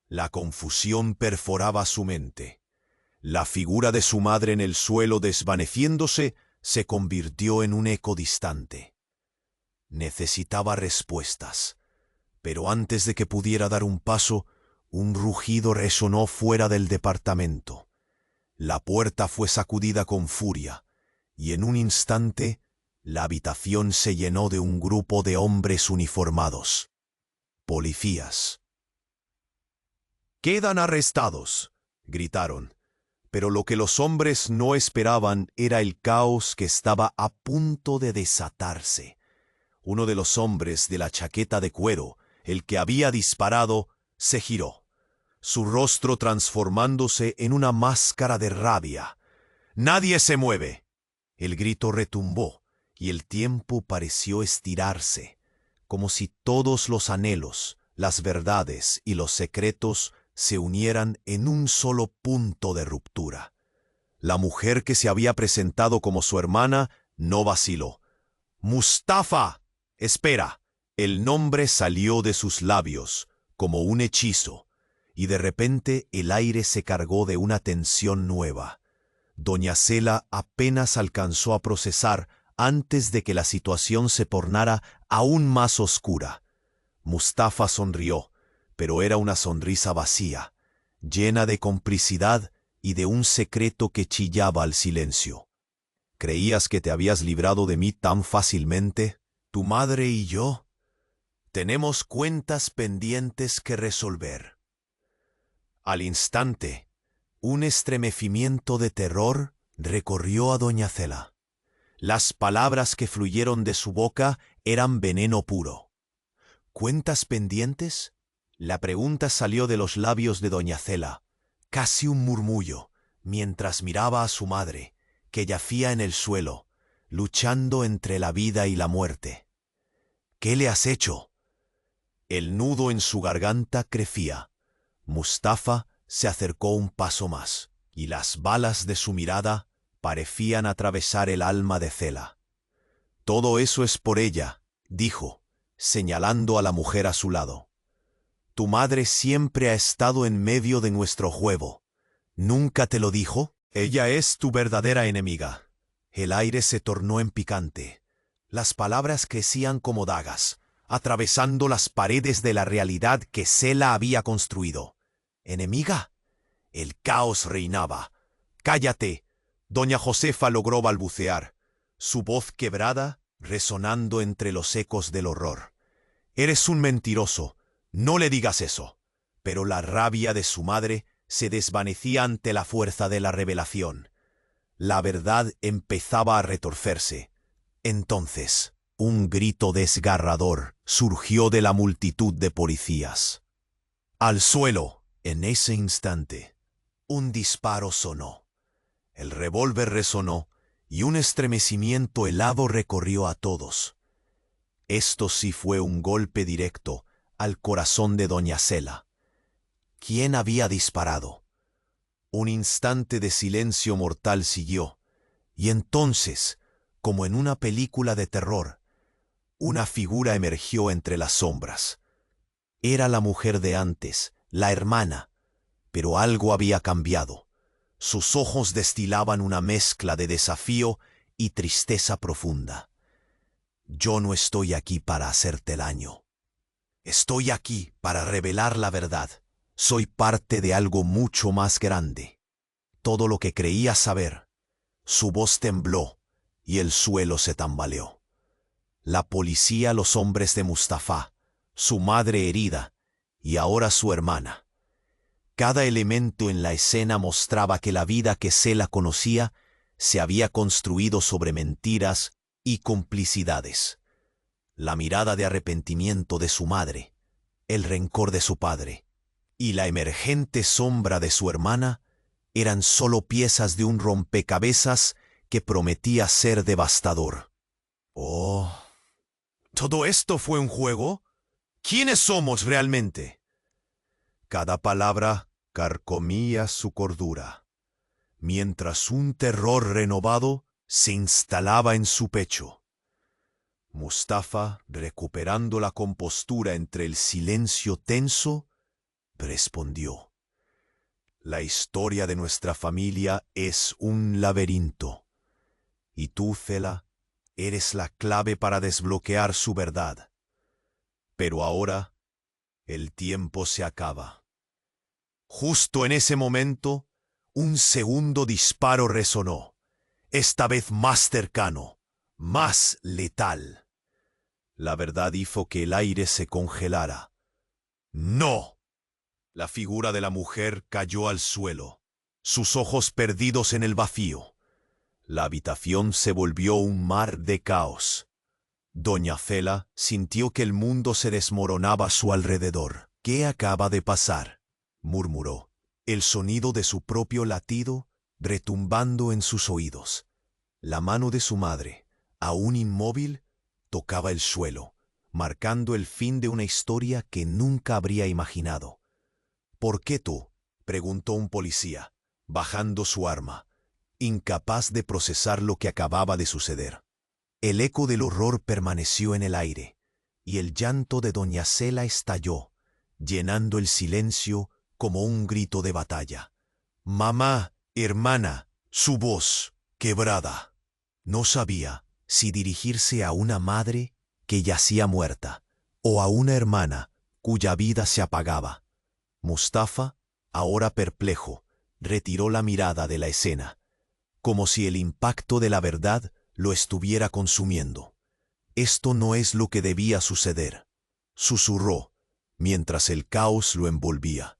La confusión perforaba su mente. La figura de su madre en el suelo desvaneciéndose se convirtió en un eco distante. Necesitaba respuestas, pero antes de que pudiera dar un paso, un rugido resonó fuera del departamento. La puerta fue sacudida con furia, y en un instante la habitación se llenó de un grupo de hombres uniformados. Policías. «¡Quedan arrestados!», gritaron. Pero lo que los hombres no esperaban era el caos que estaba a punto de desatarse. Uno de los hombres de la chaqueta de cuero, el que había disparado, se giró, su rostro transformándose en una máscara de rabia. «¡Nadie se mueve!». El grito retumbó y el tiempo pareció estirarse, como si todos los anhelos, las verdades y los secretos se unieran en un solo punto de ruptura. La mujer que se había presentado como su hermana no vaciló. «¡Mustafa! ¡Espera!». El nombre salió de sus labios como un hechizo, y de repente el aire se cargó de una tensión nueva. Doña Cela apenas alcanzó a procesar antes de que la situación se tornara aún más oscura. Mustafa sonrió, pero era una sonrisa vacía, llena de complicidad y de un secreto que chillaba al silencio. «¿Creías que te habías librado de mí tan fácilmente? Tu madre y yo tenemos cuentas pendientes que resolver». Al instante, un estremecimiento de terror recorrió a doña Cela. Las palabras que fluyeron de su boca eran veneno puro. «¿Cuentas pendientes?». La pregunta salió de los labios de doña Cela, casi un murmullo, mientras miraba a su madre, que yacía en el suelo, luchando entre la vida y la muerte. «¿Qué le has hecho?». El nudo en su garganta crecía, Mustafa se acercó un paso más, y las balas de su mirada parecían atravesar el alma de Cela. «Todo eso es por ella», dijo, señalando a la mujer a su lado. «Tu madre siempre ha estado en medio de nuestro juego. ¿Nunca te lo dijo? Ella es tu verdadera enemiga». El aire se tornó en picante. Las palabras crecían como dagas, atravesando las paredes de la realidad que Cela había construido. ¿Enemiga? El caos reinaba. «Cállate», doña Josefa logró balbucear, su voz quebrada resonando entre los ecos del horror. «Eres un mentiroso, no le digas eso». Pero la rabia de su madre se desvanecía ante la fuerza de la revelación. La verdad empezaba a retorcerse. Entonces, un grito desgarrador surgió de la multitud de policías. «¡Al suelo!». En ese instante, un disparo sonó. El revólver resonó y un estremecimiento helado recorrió a todos. Esto sí fue un golpe directo al corazón de doña Cela. ¿Quién había disparado? Un instante de silencio mortal siguió, y entonces, como en una película de terror, una figura emergió entre las sombras. Era la mujer de antes, la hermana, pero algo había cambiado. Sus ojos destilaban una mezcla de desafío y tristeza profunda. «Yo no estoy aquí para hacerte daño. Estoy aquí para revelar la verdad. Soy parte de algo mucho más grande». Todo lo que creía saber. Su voz tembló y el suelo se tambaleó. La policía, los hombres de Mustafa, su madre herida y ahora su hermana. Cada elemento en la escena mostraba que la vida que Cela conocía se había construido sobre mentiras y complicidades. La mirada de arrepentimiento de su madre, el rencor de su padre y la emergente sombra de su hermana eran solo piezas de un rompecabezas que prometía ser devastador. «Oh, ¿todo esto fue un juego? ¿Quiénes somos realmente?». Cada palabra carcomía su cordura, mientras un terror renovado se instalaba en su pecho. Mustafa, recuperando la compostura entre el silencio tenso, respondió: «La historia de nuestra familia es un laberinto, y tú, Cela, eres la clave para desbloquear su verdad. Pero ahora el tiempo se acaba». Justo en ese momento, un segundo disparo resonó, esta vez más cercano, más letal. La verdad hizo que el aire se congelara. «¡No!». La figura de la mujer cayó al suelo, sus ojos perdidos en el vacío. La habitación se volvió un mar de caos. Doña Cela sintió que el mundo se desmoronaba a su alrededor. «¿Qué acaba de pasar?», murmuró, el sonido de su propio latido retumbando en sus oídos. La mano de su madre, aún inmóvil, tocaba el suelo, marcando el fin de una historia que nunca habría imaginado. «¿Por qué tú?», preguntó un policía, bajando su arma, incapaz de procesar lo que acababa de suceder. El eco del horror permaneció en el aire, y el llanto de doña Cela estalló, llenando el silencio como un grito de batalla. «Mamá, hermana», su voz, quebrada. No sabía si dirigirse a una madre que yacía muerta o a una hermana cuya vida se apagaba. Mustafa, ahora perplejo, retiró la mirada de la escena, como si el impacto de la verdad lo estuviera consumiendo. «Esto no es lo que debía suceder», susurró, mientras el caos lo envolvía.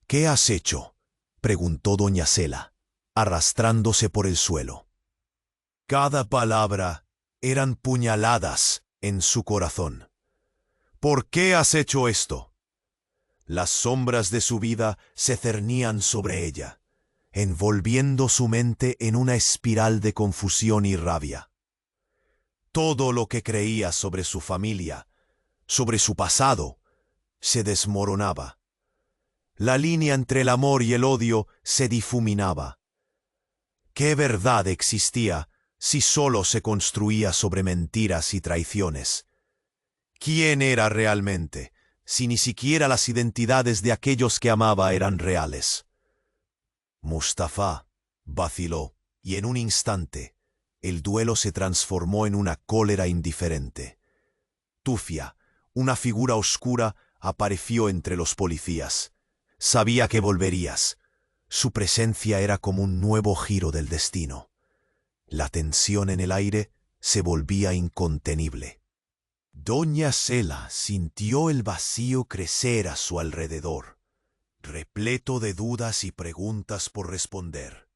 «¿Qué has hecho?», preguntó doña Cela, arrastrándose por el suelo. Cada palabra eran puñaladas en su corazón. «¿Por qué has hecho esto?». Las sombras de su vida se cernían sobre ella, envolviendo su mente en una espiral de confusión y rabia. Todo lo que creía sobre su familia, sobre su pasado, se desmoronaba. La línea entre el amor y el odio se difuminaba. ¿Qué verdad existía si solo se construía sobre mentiras y traiciones? ¿Quién era realmente, si ni siquiera las identidades de aquellos que amaba eran reales? Mustafa vaciló, y en un instante, el duelo se transformó en una cólera indiferente. Tufia, una figura oscura, apareció entre los policías. Sabía que volverías. Su presencia era como un nuevo giro del destino. La tensión en el aire se volvía incontenible. Doña Cela sintió el vacío crecer a su alrededor, repleto de dudas y preguntas por responder.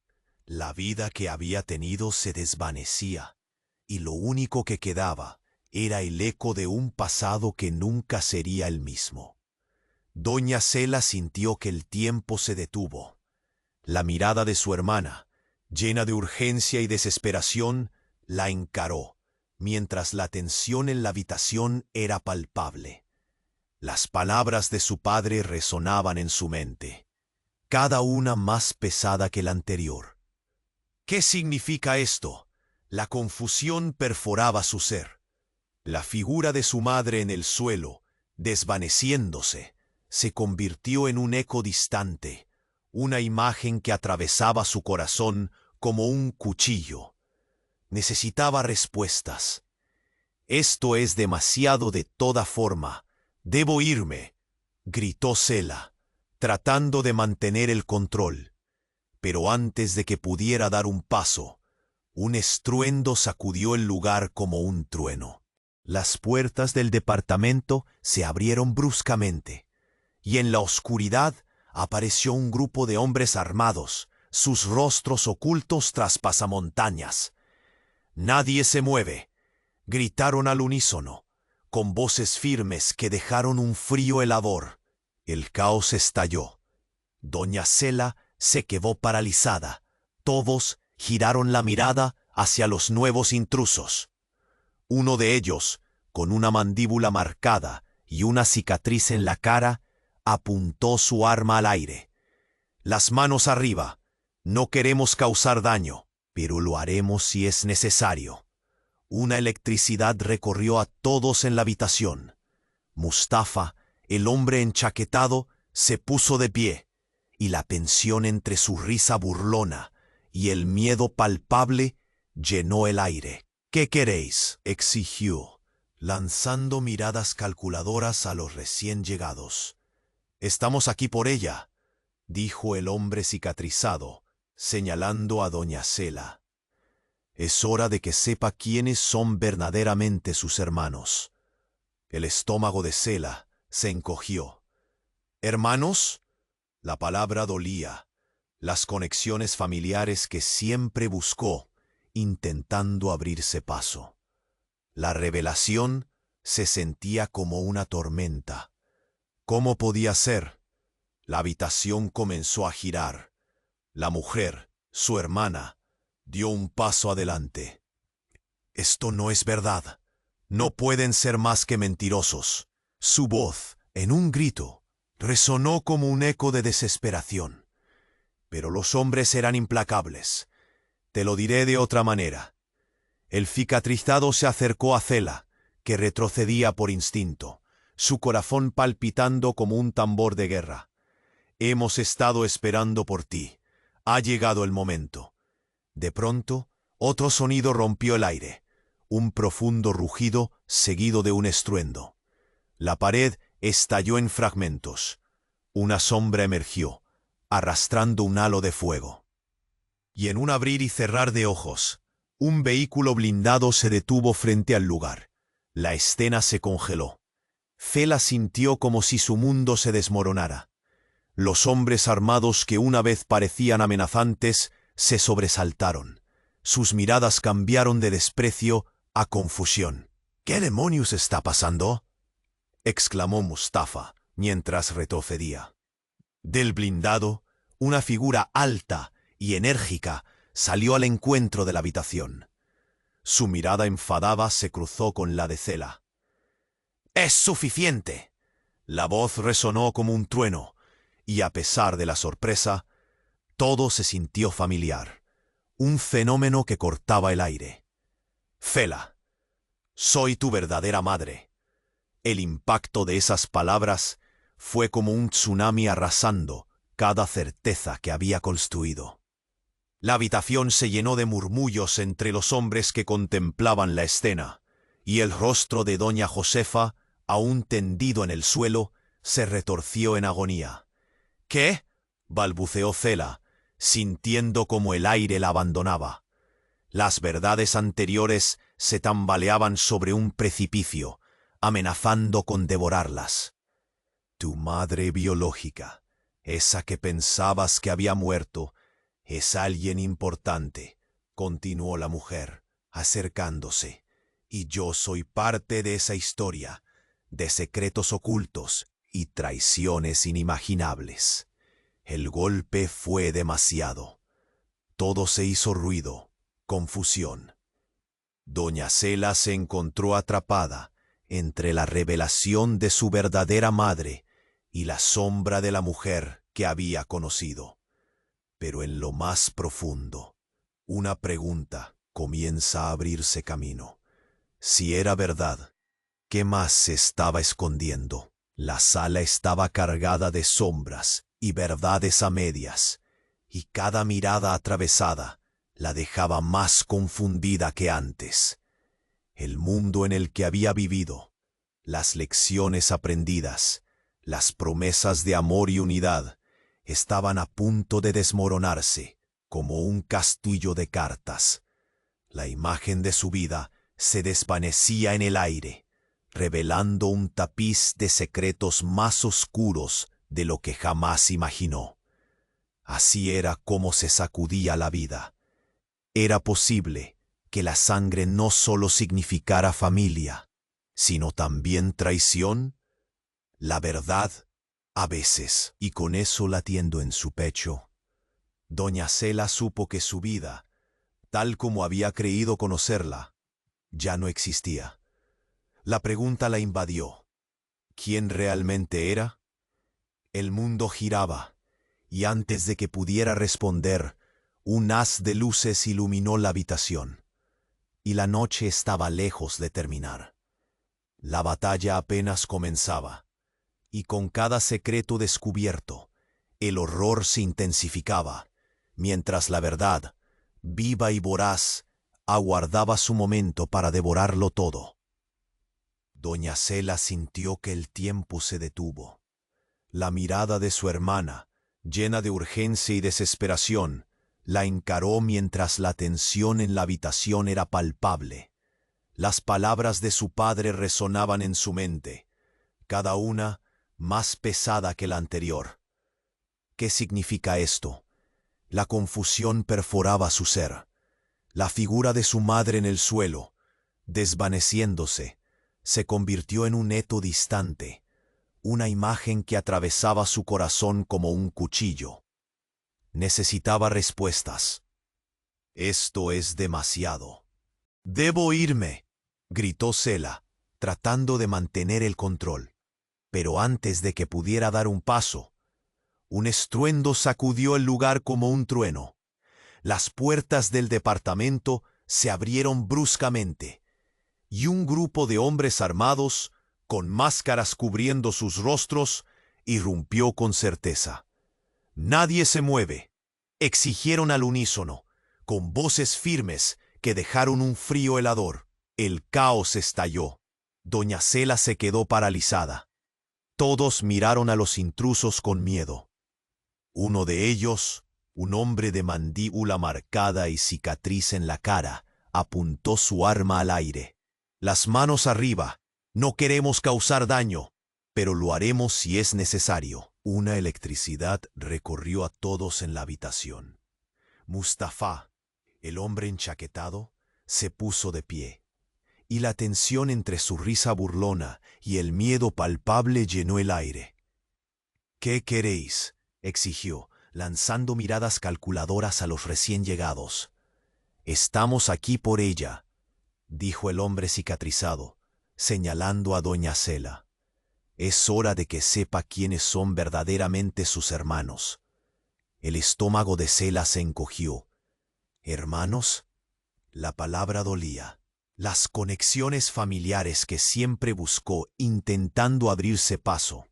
La vida que había tenido se desvanecía, y lo único que quedaba era el eco de un pasado que nunca sería el mismo. Doña Cela sintió que el tiempo se detuvo. La mirada de su hermana, llena de urgencia y desesperación, la encaró, mientras la tensión en la habitación era palpable. Las palabras de su padre resonaban en su mente, cada una más pesada que la anterior. ¿Qué significa esto? La confusión perforaba su ser. La figura de su madre en el suelo, desvaneciéndose, se convirtió en un eco distante, una imagen que atravesaba su corazón como un cuchillo. Necesitaba respuestas. Esto es demasiado de toda forma. Debo irme, gritó Cela, tratando de mantener el control. Pero antes de que pudiera dar un paso, un estruendo sacudió el lugar como un trueno. Las puertas del departamento se abrieron bruscamente, y en la oscuridad apareció un grupo de hombres armados, sus rostros ocultos tras pasamontañas. «Nadie se mueve», gritaron al unísono, con voces firmes que dejaron un frío helador. El caos estalló. Doña Cela se quedó paralizada. Todos giraron la mirada hacia los nuevos intrusos. Uno de ellos, con una mandíbula marcada y una cicatriz en la cara, apuntó su arma al aire. «Las manos arriba. No queremos causar daño, pero lo haremos si es necesario». Una electricidad recorrió a todos en la habitación. Mustafa, el hombre enchaquetado, se puso de pie, y la tensión entre su risa burlona y el miedo palpable llenó el aire. «¿Qué queréis?», exigió, lanzando miradas calculadoras a los recién llegados. «Estamos aquí por ella», dijo el hombre cicatrizado, señalando a doña Cela. «Es hora de que sepa quiénes son verdaderamente sus hermanos». El estómago de Cela se encogió. «¿Hermanos?». La palabra dolía. Las conexiones familiares que siempre buscó, intentando abrirse paso. La revelación se sentía como una tormenta. ¿Cómo podía ser? La habitación comenzó a girar. La mujer, su hermana, dio un paso adelante. «Esto no es verdad. No pueden ser más que mentirosos». Su voz, en un grito, resonó como un eco de desesperación. Pero los hombres eran implacables. Te lo diré de otra manera. El cicatrizado se acercó a Cela, que retrocedía por instinto, su corazón palpitando como un tambor de guerra. «Hemos estado esperando por ti. Ha llegado el momento». De pronto, otro sonido rompió el aire, un profundo rugido seguido de un estruendo. La pared estalló en fragmentos. Una sombra emergió, arrastrando un halo de fuego. Y en un abrir y cerrar de ojos, un vehículo blindado se detuvo frente al lugar. La escena se congeló. Cela sintió como si su mundo se desmoronara. Los hombres armados que una vez parecían amenazantes se sobresaltaron. Sus miradas cambiaron de desprecio a confusión. «¿Qué demonios está pasando?», exclamó Mustafa mientras retrocedía. Del blindado, una figura alta y enérgica salió al encuentro de la habitación. Su mirada enfadada se cruzó con la de Cela. «¡Es suficiente!». La voz resonó como un trueno, y a pesar de la sorpresa, todo se sintió familiar, un fenómeno que cortaba el aire. Fela, soy tu verdadera madre. El impacto de esas palabras fue como un tsunami arrasando cada certeza que había construido. La habitación se llenó de murmullos entre los hombres que contemplaban la escena, y el rostro de doña Josefa, aún tendido en el suelo, se retorció en agonía. —¿Qué? —balbuceó Fela, sintiendo como el aire la abandonaba. Las verdades anteriores se tambaleaban sobre un precipicio, amenazando con devorarlas. Tu madre biológica, esa que pensabas que había muerto, es alguien importante, continuó la mujer, acercándose, y yo soy parte de esa historia, de secretos ocultos y traiciones inimaginables. El golpe fue demasiado. Todo se hizo ruido, confusión. Doña Cela se encontró atrapada entre la revelación de su verdadera madre y la sombra de la mujer que había conocido. Pero en lo más profundo, una pregunta comienza a abrirse camino. Si era verdad, ¿qué más se estaba escondiendo? La sala estaba cargada de sombras y verdades a medias, y cada mirada atravesada la dejaba más confundida que antes. El mundo en el que había vivido, las lecciones aprendidas, las promesas de amor y unidad, estaban a punto de desmoronarse como un castillo de cartas. La imagen de su vida se desvanecía en el aire, revelando un tapiz de secretos más oscuros de lo que jamás imaginó. Así era como se sacudía la vida. Era posible que la sangre no solo significara familia, sino también traición, la verdad, a veces, y con eso latiendo en su pecho. Doña Cela supo que su vida, tal como había creído conocerla, ya no existía. La pregunta la invadió. ¿Quién realmente era? El mundo giraba, y antes de que pudiera responder, un haz de luces iluminó la habitación, y la noche estaba lejos de terminar. La batalla apenas comenzaba, y con cada secreto descubierto, el horror se intensificaba, mientras la verdad, viva y voraz, aguardaba su momento para devorarlo todo. Doña Cela sintió que el tiempo se detuvo. La mirada de su hermana, llena de urgencia y desesperación, la encaró mientras la tensión en la habitación era palpable. Las palabras de su padre resonaban en su mente, cada una más pesada que la anterior. ¿Qué significa esto? La confusión perforaba su ser. La figura de su madre en el suelo, desvaneciéndose, se convirtió en un eco distante, una imagen que atravesaba su corazón como un cuchillo. Necesitaba respuestas. Esto es demasiado. «¡Debo irme!», gritó Cela, tratando de mantener el control. Pero antes de que pudiera dar un paso, un estruendo sacudió el lugar como un trueno. Las puertas del departamento se abrieron bruscamente, y un grupo de hombres armados, con máscaras cubriendo sus rostros, irrumpió con certeza. «¡Nadie se mueve!», exigieron al unísono, con voces firmes que dejaron un frío helador. El caos estalló. Doña Cela se quedó paralizada. Todos miraron a los intrusos con miedo. Uno de ellos, un hombre de mandíbula marcada y cicatriz en la cara, apuntó su arma al aire. «Las manos arriba. No queremos causar daño, pero lo haremos si es necesario». Una electricidad recorrió a todos en la habitación. Mustafa, el hombre enchaquetado, se puso de pie, y la tensión entre su risa burlona y el miedo palpable llenó el aire. «¿Qué queréis?», exigió, lanzando miradas calculadoras a los recién llegados. «Estamos aquí por ella», dijo el hombre cicatrizado, señalando a doña Cela. Es hora de que sepa quiénes son verdaderamente sus hermanos. El estómago de Sela se encogió. ¿Hermanos? La palabra dolía. Las conexiones familiares que siempre buscó intentando abrirse paso.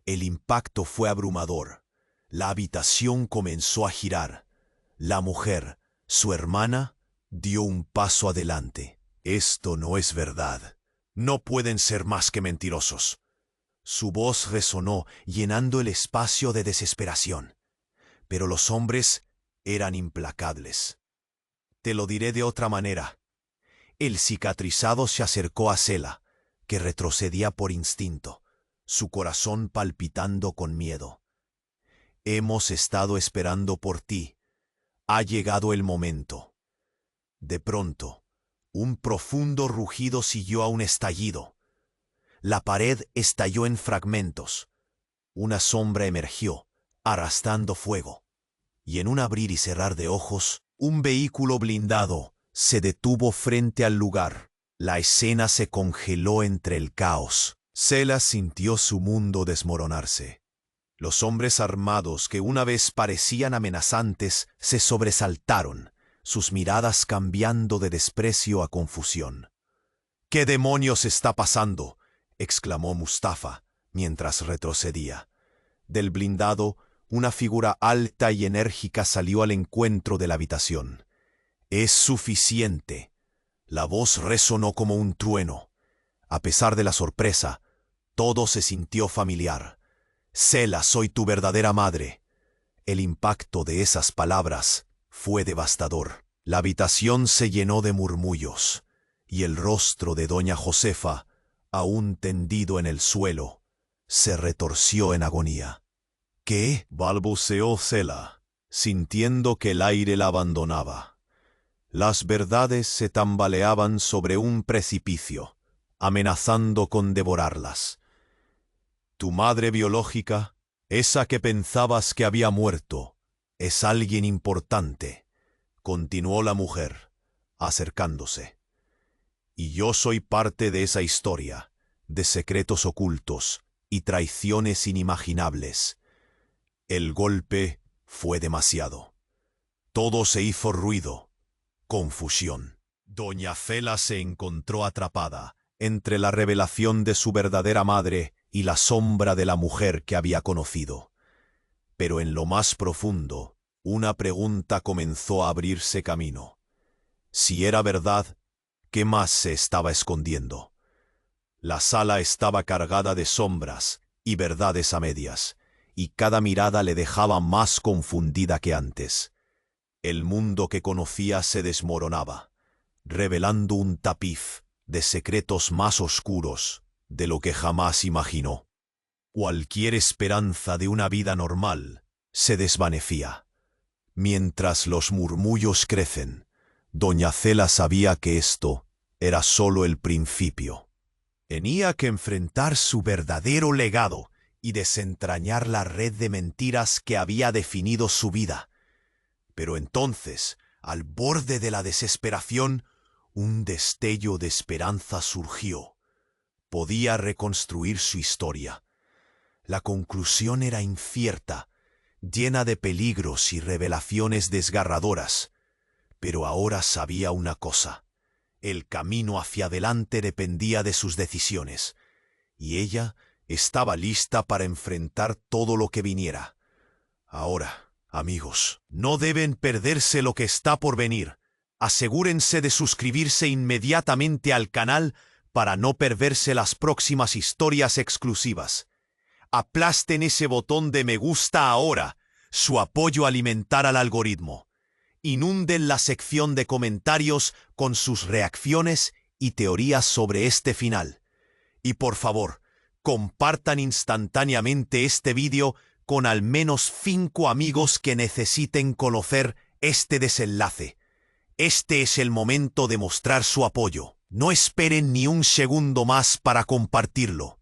El impacto fue abrumador. La habitación comenzó a girar. La mujer, su hermana, dio un paso adelante. Esto no es verdad. No pueden ser más que mentirosos. Su voz resonó, llenando el espacio de desesperación. Pero los hombres eran implacables. Te lo diré de otra manera. El cicatrizado se acercó a Sela, que retrocedía por instinto, su corazón palpitando con miedo. Hemos estado esperando por ti. Ha llegado el momento. De pronto, un profundo rugido siguió a un estallido. La pared estalló en fragmentos. Una sombra emergió, arrastrando fuego. Y en un abrir y cerrar de ojos, un vehículo blindado se detuvo frente al lugar. La escena se congeló entre el caos. Sela sintió su mundo desmoronarse. Los hombres armados que una vez parecían amenazantes se sobresaltaron, sus miradas cambiando de desprecio a confusión. «¿Qué demonios está pasando?», exclamó Mustafa, mientras retrocedía. Del blindado, una figura alta y enérgica salió al encuentro de la habitación. «Es suficiente». La voz resonó como un trueno. A pesar de la sorpresa, todo se sintió familiar. «Sela, soy tu verdadera madre». El impacto de esas palabras fue devastador. La habitación se llenó de murmullos, y el rostro de doña Josefa, aún tendido en el suelo, se retorció en agonía. «¿Qué?», balbuceó Sela, sintiendo que el aire la abandonaba. Las verdades se tambaleaban sobre un precipicio, amenazando con devorarlas. «Tu madre biológica, esa que pensabas que había muerto, es alguien importante», continuó la mujer, acercándose. «Y yo soy parte de esa historia, de secretos ocultos y traiciones inimaginables». El golpe fue demasiado. Todo se hizo ruido, confusión. Doña Cela se encontró atrapada entre la revelación de su verdadera madre y la sombra de la mujer que había conocido. Pero en lo más profundo, una pregunta comenzó a abrirse camino. Si era verdad, ¿qué más se estaba escondiendo? La sala estaba cargada de sombras y verdades a medias, y cada mirada le dejaba más confundida que antes. El mundo que conocía se desmoronaba, revelando un tapiz de secretos más oscuros de lo que jamás imaginó. Cualquier esperanza de una vida normal se desvanecía. Mientras los murmullos crecen, doña Cela sabía que esto era solo el principio. Tenía que enfrentar su verdadero legado y desentrañar la red de mentiras que había definido su vida. Pero entonces, al borde de la desesperación, un destello de esperanza surgió. Podía reconstruir su historia. La conclusión era incierta, llena de peligros y revelaciones desgarradoras. Pero ahora sabía una cosa: el camino hacia adelante dependía de sus decisiones, y ella estaba lista para enfrentar todo lo que viniera. Ahora, amigos, no deben perderse lo que está por venir. Asegúrense de suscribirse inmediatamente al canal para no perderse las próximas historias exclusivas. Aplasten ese botón de me gusta ahora. Su apoyo alimentará al algoritmo. Inunden la sección de comentarios con sus reacciones y teorías sobre este final. Y por favor, compartan instantáneamente este vídeo con al menos 5 amigos que necesiten conocer este desenlace. Este es el momento de mostrar su apoyo. No esperen ni un segundo más para compartirlo.